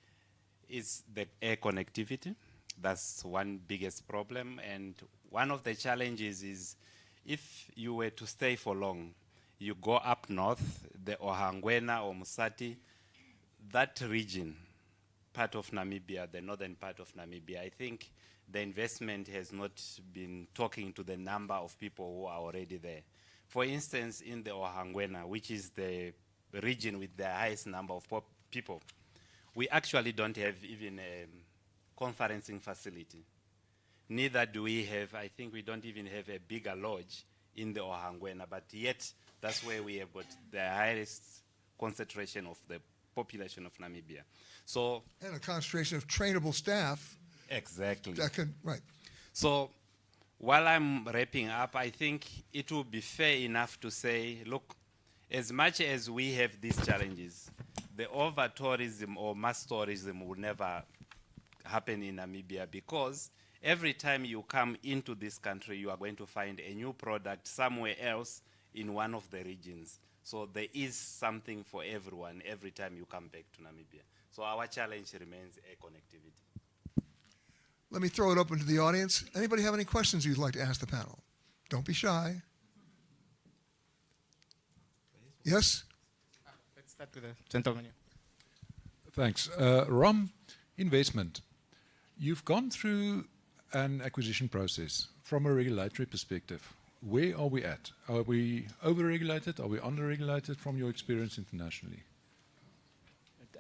is the air connectivity. That's one biggest problem. And one of the challenges is if you were to stay for long, you go up north, the Ohangwena or Musati, that region, part of Namibia, the northern part of Namibia, I think the investment has not been talking to the number of people who are already there. For instance, in the Ohangwena, which is the region with the highest number of people, we actually don't have even a conferencing facility. Neither do we have, I think we don't even have a bigger lodge in the Ohangwena, but yet that's where we have got the highest concentration of the population of Namibia. So, And a concentration of trainable staff. Exactly. That can, right. So while I'm wrapping up, I think it would be fair enough to say, look, as much as we have these challenges, the over-tourism or mass tourism will never happen in Namibia, because every time you come into this country, you are going to find a new product somewhere else in one of the regions. So there is something for everyone every time you come back to Namibia. So our challenge remains air connectivity. Let me throw it open to the audience. Anybody have any questions you'd like to ask the panel? Don't be shy. Yes? Let's start with the gentleman here. Thanks. Rom, investment. You've gone through an acquisition process from a regulatory perspective. Where are we at? Are we over-regulated? Are we under-regulated from your experience internationally?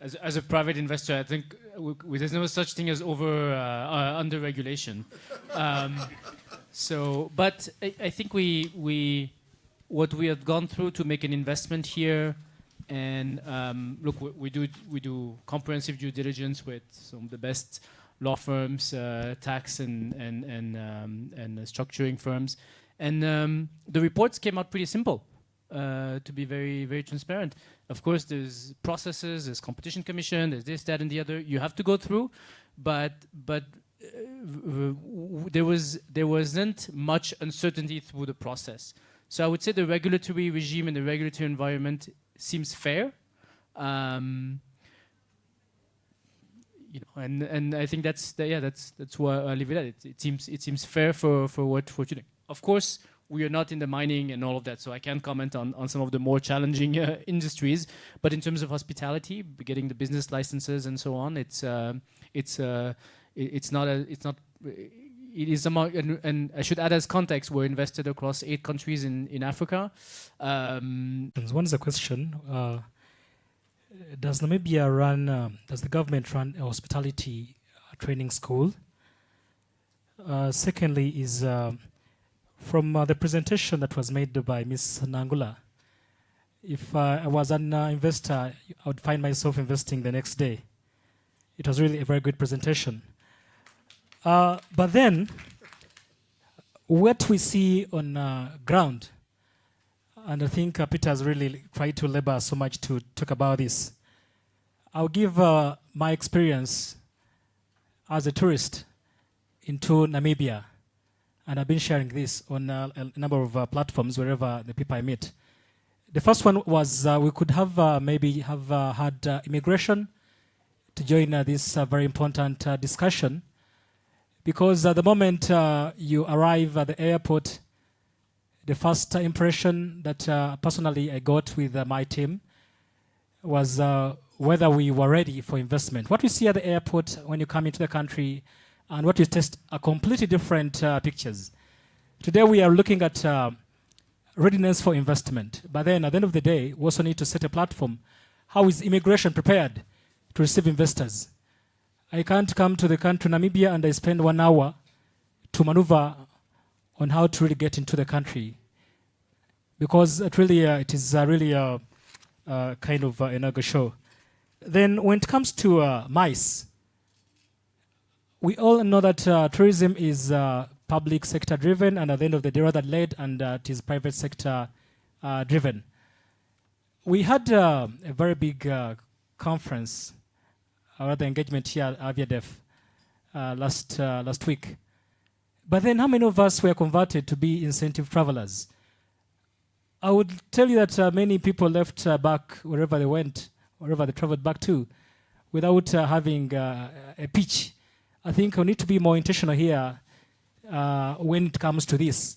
As a private investor, I think there's no such thing as under regulation. But I think what we have gone through to make an investment here, and look, we do comprehensive due diligence with some of the best law firms, tax and structuring firms, and the reports came out pretty simple. To be very, very transparent. Of course, there's processes, there's competition commission, there's this, that, and the other you have to go through, but there wasn't much uncertainty through the process. So I would say the regulatory regime and the regulatory environment seems fair. And I think that's why I leave it at. It seems fair for what you're doing. Of course, we are not in the mining and all of that, so I can't comment on some of the more challenging industries. But in terms of hospitality, getting the business licenses and so on, it is among, and I should add as context, we're invested across 8 countries in Africa. One is a question: does Namibia run? Does the government run a hospitality training school? Secondly, is from the presentation that was made by Ms. Nangula, if I was an investor, I would find myself investing the next day. It was really a very good presentation. But then, what we see on ground, and I think Peter has really tried to labor so much to talk about this. I'll give my experience as a tourist into Namibia. And I've been sharing this on a number of platforms wherever the people I meet. The first one was we could have maybe have had immigration to join this very important discussion, because at the moment you arrive at the airport, the first impression that personally I got with my team was whether we were ready for investment. What we see at the airport when you come into the country and what you test are completely different pictures. Today we are looking at readiness for investment, but then at the end of the day, we also need to set a platform. How is immigration prepared to receive investors? I can't come to the country, Namibia, and I spend 1 hour to maneuver on how to really get into the country, because it is really a kind of a show. Then when it comes to MICE, we all know that tourism is public sector driven, and at the end of the day rather led, and it is private sector driven. We had a very big conference, rather engagement here at Aviadef last week. But then how many of us were converted to be incentive travelers? I would tell you that many people left back wherever they went, wherever they traveled back to, without having a pitch. I think we need to be more intentional here when it comes to this.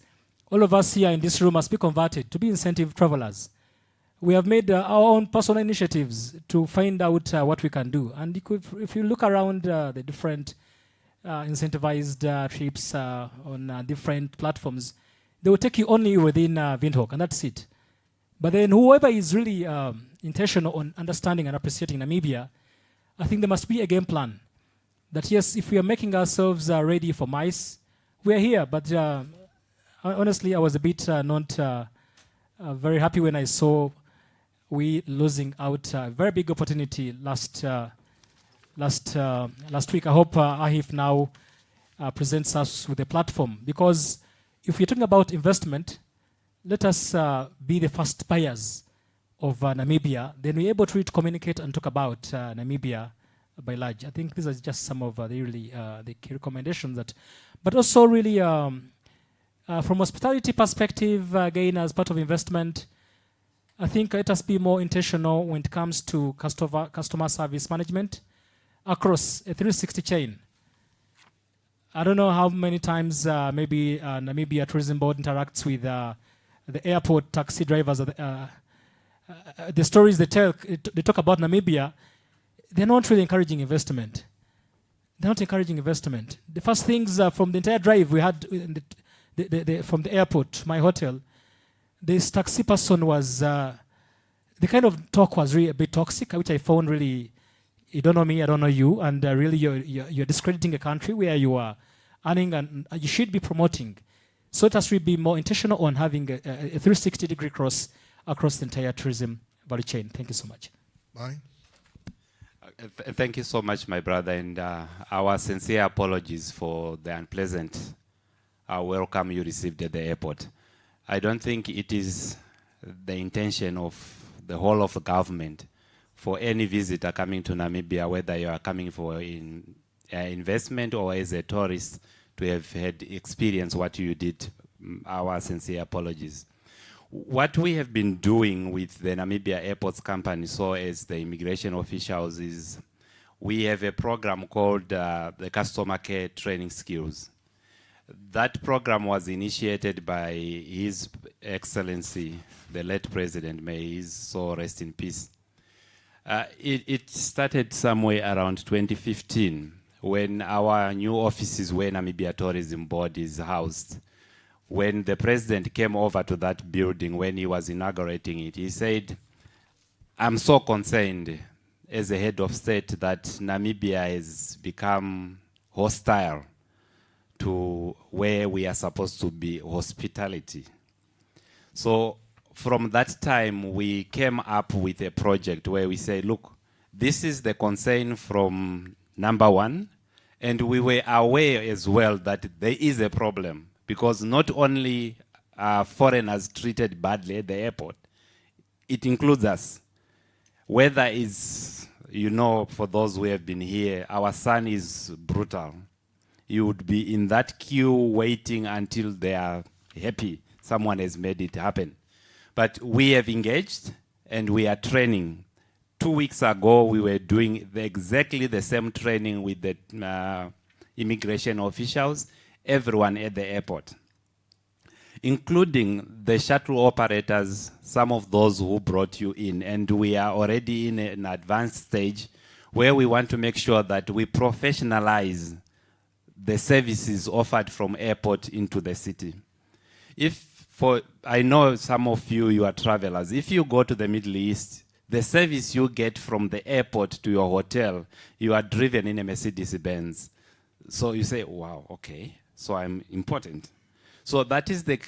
All of us here in this room must be converted to be incentive travelers. We have made our own personal initiatives to find out what we can do. And if you look around the different incentivized trips on different platforms, they will take you only within Windhoek, and that's it. But then whoever is really intentional on understanding and appreciating Namibia, I think there must be a game plan. That yes, if we are making ourselves ready for MICE, we are here. But honestly, I was a bit not very happy when I saw we losing out a very big opportunity last week. I hope AHIF now presents us with a platform, because if we're talking about investment, let us be the first buyers of Namibia, then we're able to really communicate and talk about Namibia by large. I think these are just some of the really the key recommendations that, but also really from hospitality perspective, again, as part of investment, I think let us be more intentional when it comes to customer service management across a 360 chain. I don't know how many times maybe Namibia Tourism Board interacts with the airport taxi drivers. The stories they tell, they talk about Namibia, they're not really encouraging investment. They're not encouraging investment. The first things from the entire drive we had from the airport to my hotel, this taxi person was, the kind of talk was really a bit toxic, which I found really, you don't know me, I don't know you, and really you're discrediting a country where you are earning and you should be promoting. So it has to be more intentional on having a 360-degree cross across the entire tourism value chain. Thank you so much. Bonnie? Thank you so much, my brother, and our sincere apologies for the unpleasant welcome you received at the airport. I don't think it is the intention of the whole of the government for any visitor coming to Namibia, whether you are coming for investment or as a tourist, to have had experience what you did. Our sincere apologies. What we have been doing with the Namibia Airports Company, so as the immigration officials, is we have a program called the Customer Care Training Skills. That program was initiated by His Excellency, the late President, may his soul rest in peace. It started somewhere around 2015 when our new offices where Namibia Tourism Board is housed. When the president came over to that building, when he was inaugurating it, he said, I'm so concerned as a head of state that Namibia has become hostile to where we are supposed to be hospitality. So from that time, we came up with a project where we say, look, this is the concern from number one, and we were aware as well that there is a problem, because not only are foreigners treated badly at the airport, it includes us. Whether it's, you know, for those who have been here, our sun is brutal. You would be in that queue waiting until they are happy someone has made it happen. But we have engaged and we are training. 2 weeks ago, we were doing exactly the same training with the immigration officials, everyone at the airport, including the shuttle operators, some of those who brought you in. And we are already in an advanced stage where we want to make sure that we professionalize the services offered from airport into the city. I know some of you are travelers. If you go to the Middle East, the service you get from the airport to your hotel, you are driven in a Mercedes-Benz. So you say, wow, okay, so I'm important. So that is the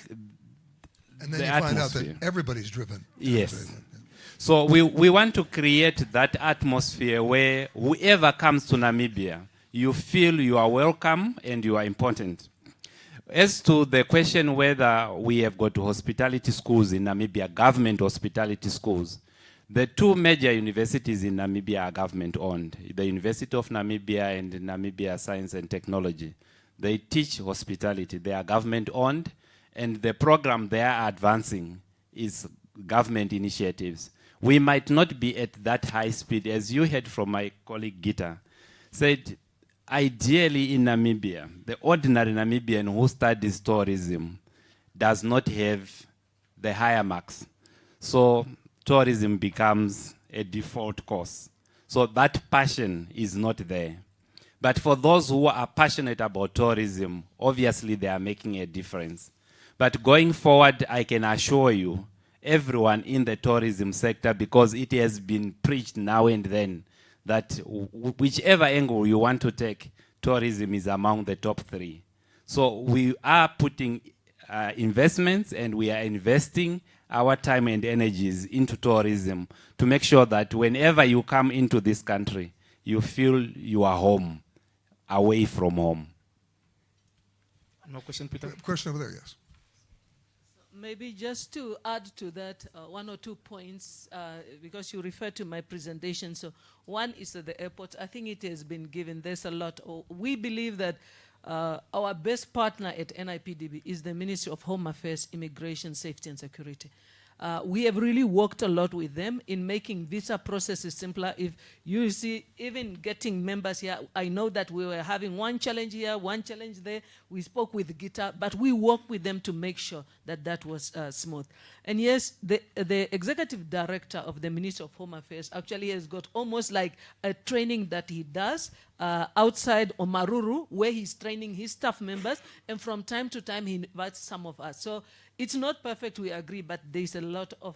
And then you atmosphere. find out that everybody's driven. Yes. So we want to create that atmosphere where whoever comes to Namibia, you feel you are welcome and you are important. As to the question whether we have got hospitality schools in Namibia, government hospitality schools, the two major universities in Namibia are government-owned, the University of Namibia and Namibia Science and Technology. They teach hospitality. They are government-owned, and the program they are advancing is government initiatives. We might not be at that high speed, as you heard from my colleague Gita, said, ideally in Namibia, the ordinary Namibian who studies tourism does not have the higher marks. So tourism becomes a default course. So that passion is not there. But for those who are passionate about tourism, obviously they are making a difference. But going forward, I can assure you, everyone in the tourism sector, because it has been preached now and then, that whichever angle you want to take, tourism is among the top 3. So we are putting investments and we are investing our time and energies into tourism to make sure that whenever you come into this country, you feel you are home, away from home. No question, Peter? Question over there, yes. maybe just to add to that, one or 2 points, because you referred to my presentation. So one is at the airport. I think it has been given. There's a lot. We believe that our best partner at NIPDB is the Ministry of Home Affairs, Immigration, Safety and Security. We have really worked a lot with them in making visa processes simpler. If you see, even getting members here, I know that we were having one challenge here, one challenge there. We spoke with Gita, but we worked with them to make sure that that was smooth. And yes, the executive director of the Ministry of Home Affairs actually has got almost like a training that he does outside Omaruru, where he's training his staff members, and from time to time he invites some of us. So it's not perfect, we agree, but there's a lot of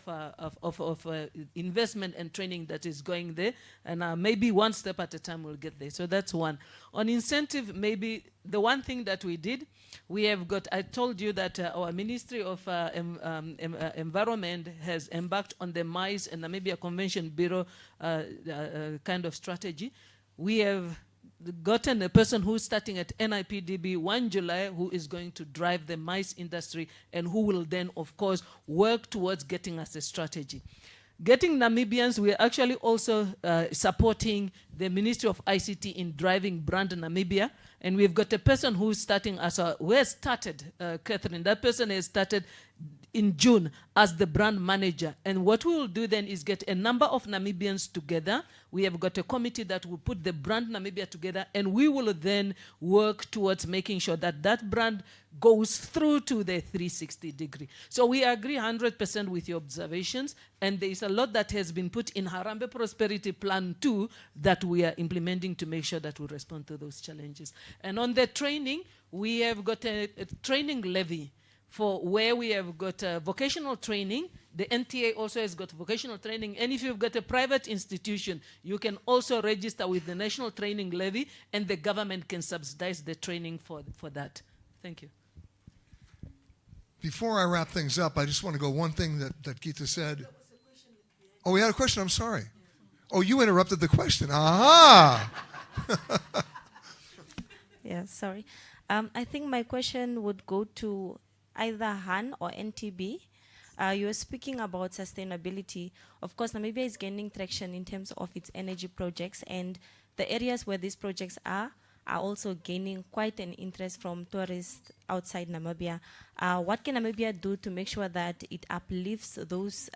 investment and training that is going there, and maybe one step at a time we'll get there. So that's one. On incentive, maybe the one thing that we did, we have got, I told you that our Ministry of Environment has embarked on the MICE and Namibia Convention Bureau kind of strategy. We have gotten a person who's starting at NIPDB 1 July who is going to drive the MICE industry and who will then, of course, work towards getting us a strategy. Getting Namibians, we are actually also supporting the Ministry of ICT in driving brand Namibia. And we've got a person who's starting as a, who has started, Catherine, that person has started in June as the brand manager. And what we will do then is get a number of Namibians together. We have got a committee that will put the brand Namibia together, and we will then work towards making sure that that brand goes through to the 360 degree. So we agree 100% with your observations, and there is a lot that has been put in Harambee Prosperity Plan 2 that we are implementing to make sure that we respond to those challenges. And on the training, we have got a training levy for where we have got vocational training. The NTA also has got vocational training. And if you've got a private institution, you can also register with the National Training Levy, and the government can subsidize the training for that. Thank you. Before I wrap things up, I just want to go one thing that Gita said. Oh, we had a question? I'm sorry. Oh, you interrupted the question. Aha! Yeah, sorry. I think my question would go to either Han or NTB. You were speaking about sustainability. Of course, Namibia is gaining traction in terms of its energy projects, and the areas where these projects are also gaining quite an interest from tourists outside Namibia. What can Namibia do to make sure that it uplifts those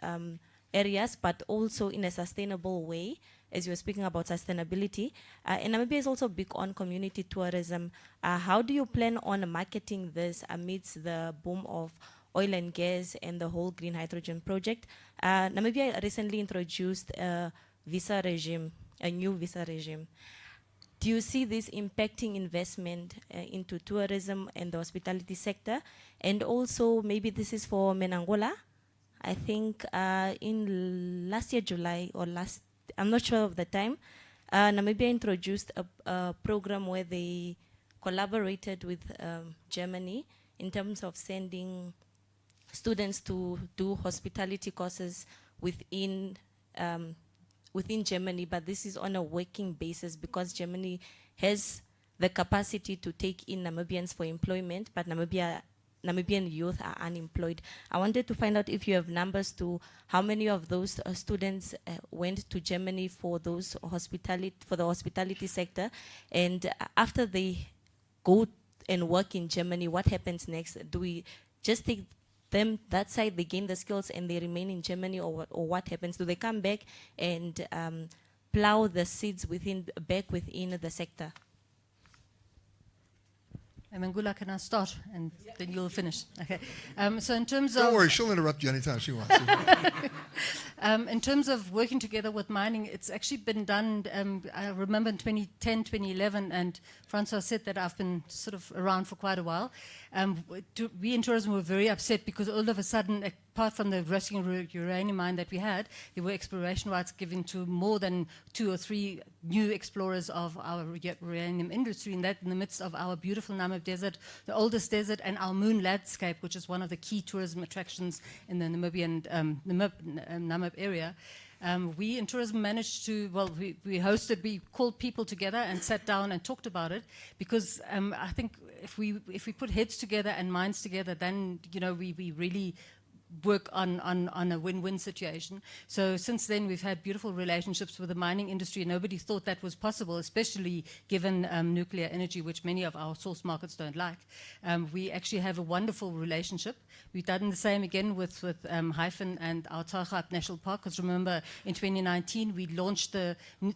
areas, but also in a sustainable way, as you were speaking about sustainability? And Namibia is also big on community tourism. How do you plan on marketing this amidst the boom of oil and gas and the whole green hydrogen project? Namibia recently introduced a visa regime, a new visa regime. Do you see this impacting investment into tourism and the hospitality sector? And also, maybe this is for Menangola. I think in last year, July, or I'm not sure of the time, Namibia introduced a program where they collaborated with Germany in terms of sending students to do hospitality courses within Germany, but this is on a working basis because Germany has the capacity to take in Namibians for employment, but Namibian youth are unemployed. I wanted to find out if you have numbers to how many of those students went to Germany for the hospitality sector, and after they go and work in Germany, what happens next? Do we just take them that side, they gain the skills and they remain in Germany, or what happens? Do they come back and plow the seeds back within the sector? Mangula, can I start? And then you'll finish. Okay. So in terms Don't of... worry, she'll interrupt you anytime she wants to. In terms of working together with mining, it's actually been done, I remember in 2010, 2011, and Francois said that I've been sort of around for quite a while. We in tourism were very upset because all of a sudden, apart from the rusting uranium mine that we had, there were exploration rights given to more than 2 or 3 new explorers of our uranium industry, and that in the midst of our beautiful Namib Desert, the oldest desert, and our moon landscape, which is one of the key tourism attractions in the Namibian Namib area. We in tourism managed to, we called people together and sat down and talked about it, because I think if we put heads together and minds together, then we really work on a win-win situation. So since then, we've had beautiful relationships with the mining industry. Nobody thought that was possible, especially given nuclear energy, which many of our source markets don't like. We actually have a wonderful relationship. We've done the same again with Hyphen and our Tsargat National Park, because remember, in 2019, we launched the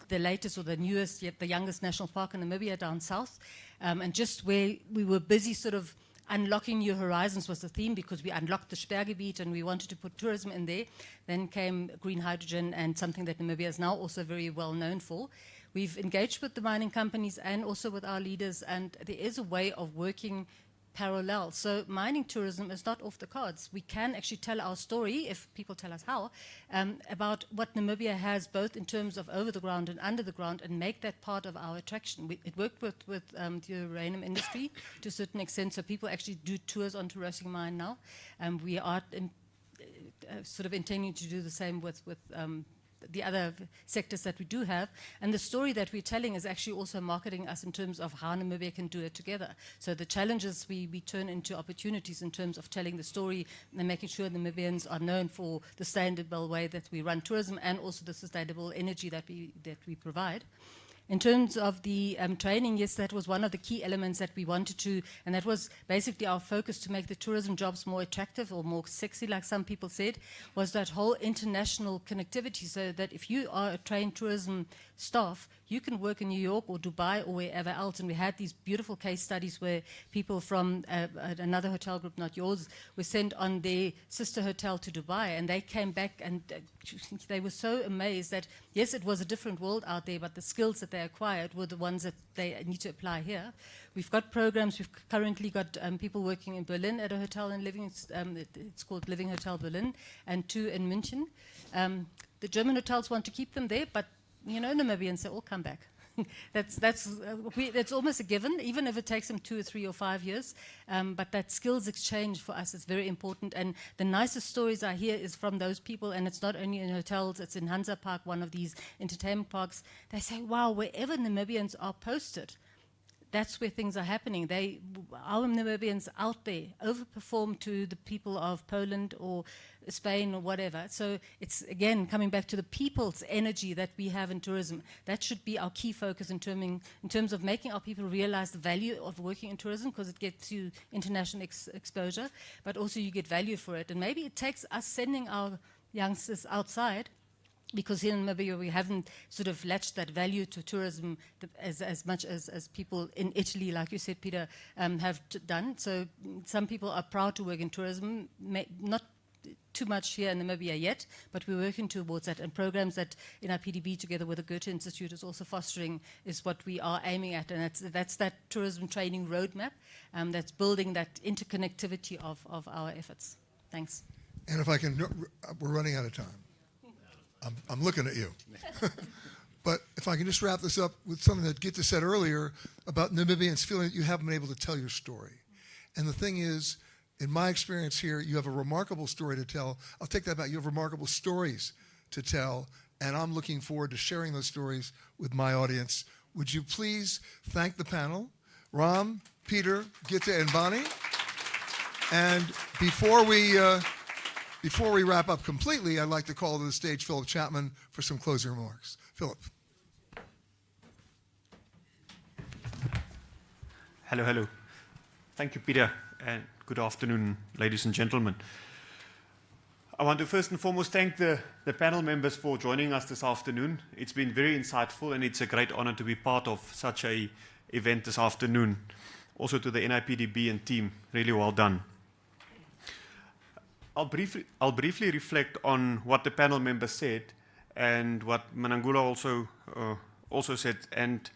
latest or the newest, yet the youngest national park in Namibia down south. And just where we were busy sort of unlocking new horizons was the theme, because we unlocked the Sperrgebiet and we wanted to put tourism in there. Then came green hydrogen, and something that Namibia is now also very well known for. We've engaged with the mining companies and also with our leaders, and there is a way of working parallel. So mining tourism is not off the cards. We can actually tell our story, if people tell us how, about what Namibia has, both in terms of over the ground and under the ground, and make that part of our attraction. It worked with the uranium industry to a certain extent, so people actually do tours onto Rosing Mine now. We are sort of intending to do the same with the other sectors that we do have. And the story that we're telling is actually also marketing us in terms of how Namibia can do it together. So the challenges we turn into opportunities in terms of telling the story and making sure Namibians are known for the sustainable way that we run tourism, and also the sustainable energy that we provide. In terms of the training, yes, that was one of the key elements that we wanted to, and that was basically our focus, to make the tourism jobs more attractive or more sexy, like some people said, was that whole international connectivity, so that if you are a trained tourism staff, you can work in New York or Dubai or wherever else. And we had these beautiful case studies where people from another hotel group, not yours, were sent on their sister hotel to Dubai, and they came back and they were so amazed that, yes, it was a different world out there, but the skills that they acquired were the ones that they need to apply here. We've got programs. We've currently got people working in Berlin at a hotel in Living. It's called Living Hotel Berlin, and 2 in München. The German hotels want to keep them there, but you know, Namibians, they all come back. That's almost a given, even if it takes them 2 or 3 or 5 years. But that skills exchange for us is very important. And the nicest stories I hear is from those people, and it's not only in hotels, it's in Hansa Park, one of these entertainment parks. They say, wow, wherever Namibians are posted, that's where things are happening. Our Namibians out there overperform to the people of Poland or Spain or whatever. So it's, again, coming back to the people's energy that we have in tourism. That should be our key focus in terms of making our people realize the value of working in tourism, because it gets you international exposure, but also you get value for it. And maybe it takes us sending our youngsters outside, because here in Namibia we haven't sort of latched that value to tourism as much as people in Italy, like you said, Peter, have done. So some people are proud to work in tourism, not too much here in Namibia yet, but we're working towards that. And programs that in our PDB together with the Goethe Institute is also fostering is what we are aiming at. And that's that tourism training roadmap that's building that interconnectivity of our efforts. Thanks. And if I can, we're running out of time. I'm looking at you. But if I can just wrap this up with something that Gitta said earlier about Namibians feeling that you haven't been able to tell your story. And the thing is, in my experience here, you have a remarkable story to tell. I'll take that back. You have remarkable stories to tell, and I'm looking forward to sharing those stories with my audience. Would you please thank the panel, Ram, Peter, Gitta, and Bonnie? And before we wrap up completely, I'd like to call to the stage Philip Chapman for some closing remarks. Philip. Hello, hello. Thank you, Peter, and good afternoon, ladies and gentlemen. I want to first and foremost thank the panel members for joining us this afternoon. It's been very insightful, and it's a great honor to be part of such an event this afternoon. Also to the NIPDB and team, really well done. I'll briefly reflect on what the panel members said and what Manangula also said, and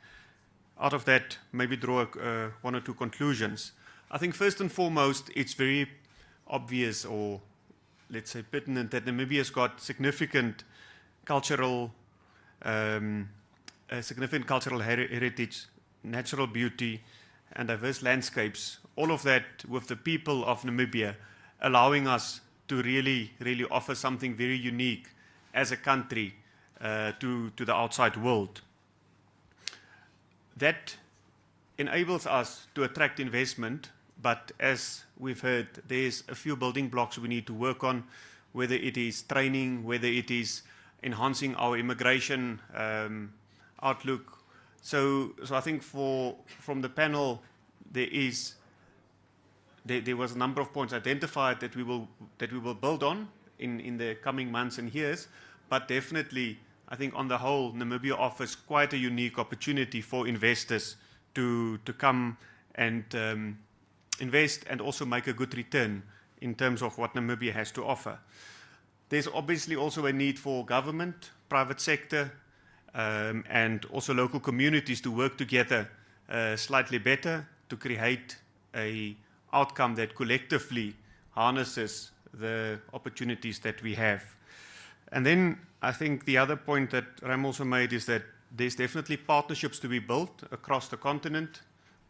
out of that maybe draw 1 or 2 conclusions. I think first and foremost it's very obvious, or let's say pertinent, that Namibia's got significant cultural heritage, natural beauty, and diverse landscapes. All of that with the people of Namibia allowing us to really offer something very unique as a country to the outside world. That enables us to attract investment, but as we've heard, there's a few building blocks we need to work on, whether it is training, whether it is enhancing our immigration outlook. So I think from the panel, there was a number of points identified that we will build on in the coming months and years. But definitely, I think on the whole, Namibia offers quite a unique opportunity for investors to come and invest and also make a good return in terms of what Namibia has to offer. There's obviously also a need for government, private sector, and also local communities to work together slightly better to create an outcome that collectively harnesses the opportunities that we have. And then I think the other point that Ram also made is that there's definitely partnerships to be built across the continent,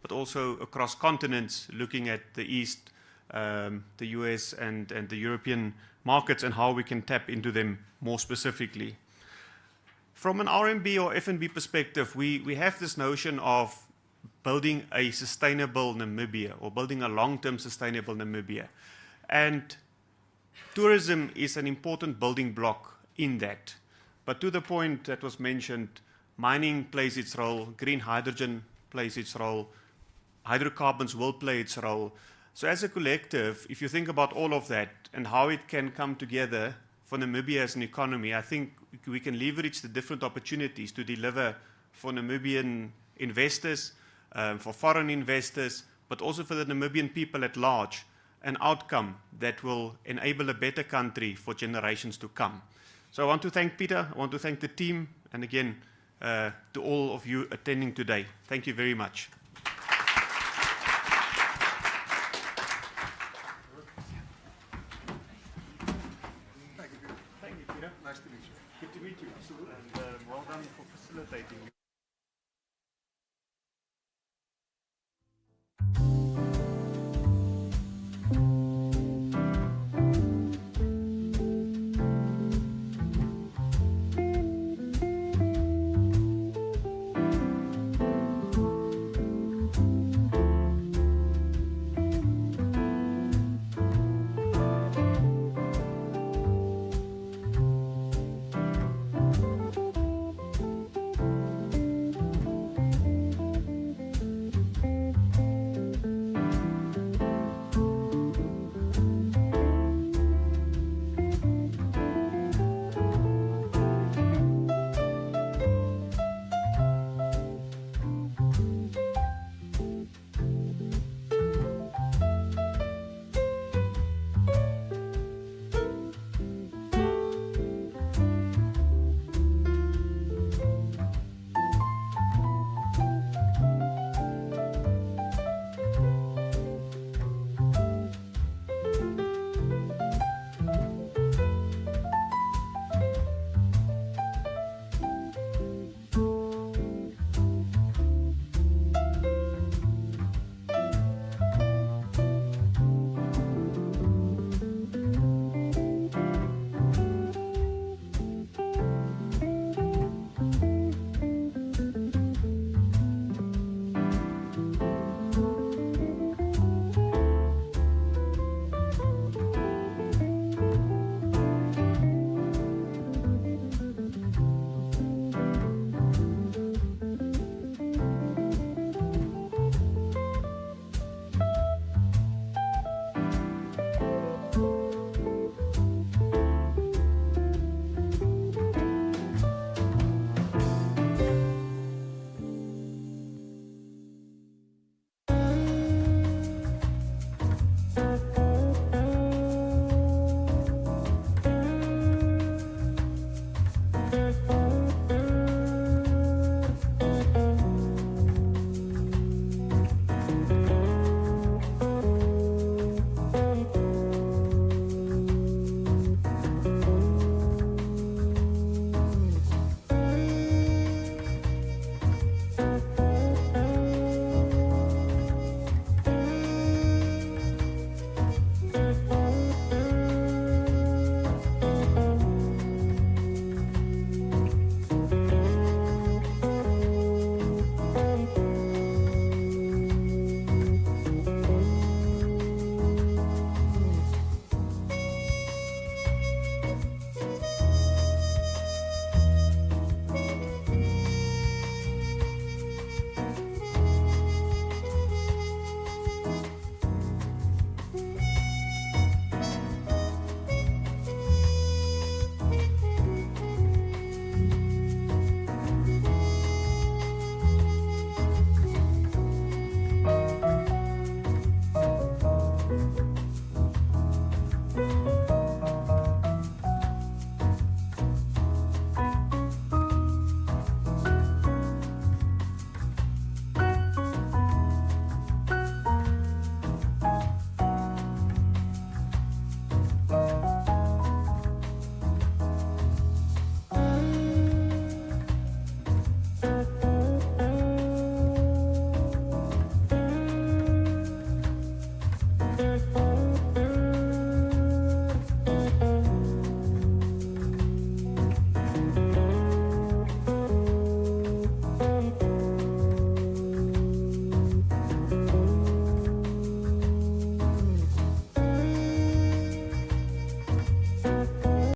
but also across continents, looking at the East, the US and the European markets and how we can tap into them more specifically. From an RMB or FNB perspective, we have this notion of building a sustainable Namibia or building a long-term sustainable Namibia. And tourism is an important building block in that. But to the point that was mentioned, mining plays its role, green hydrogen plays its role, hydrocarbons will play its role. So as a collective, if you think about all of that and how it can come together for Namibia as an economy, I think we can leverage the different opportunities to deliver for Namibian investors, for foreign investors, but also for the Namibian people at large, an outcome that will enable a better country for generations to come. So I want to thank Peter, I want to thank the team, and again, to all of you attending today. Thank you very much. Thank you, Peter. Nice to meet you. Good to meet you. And well done for facilitating.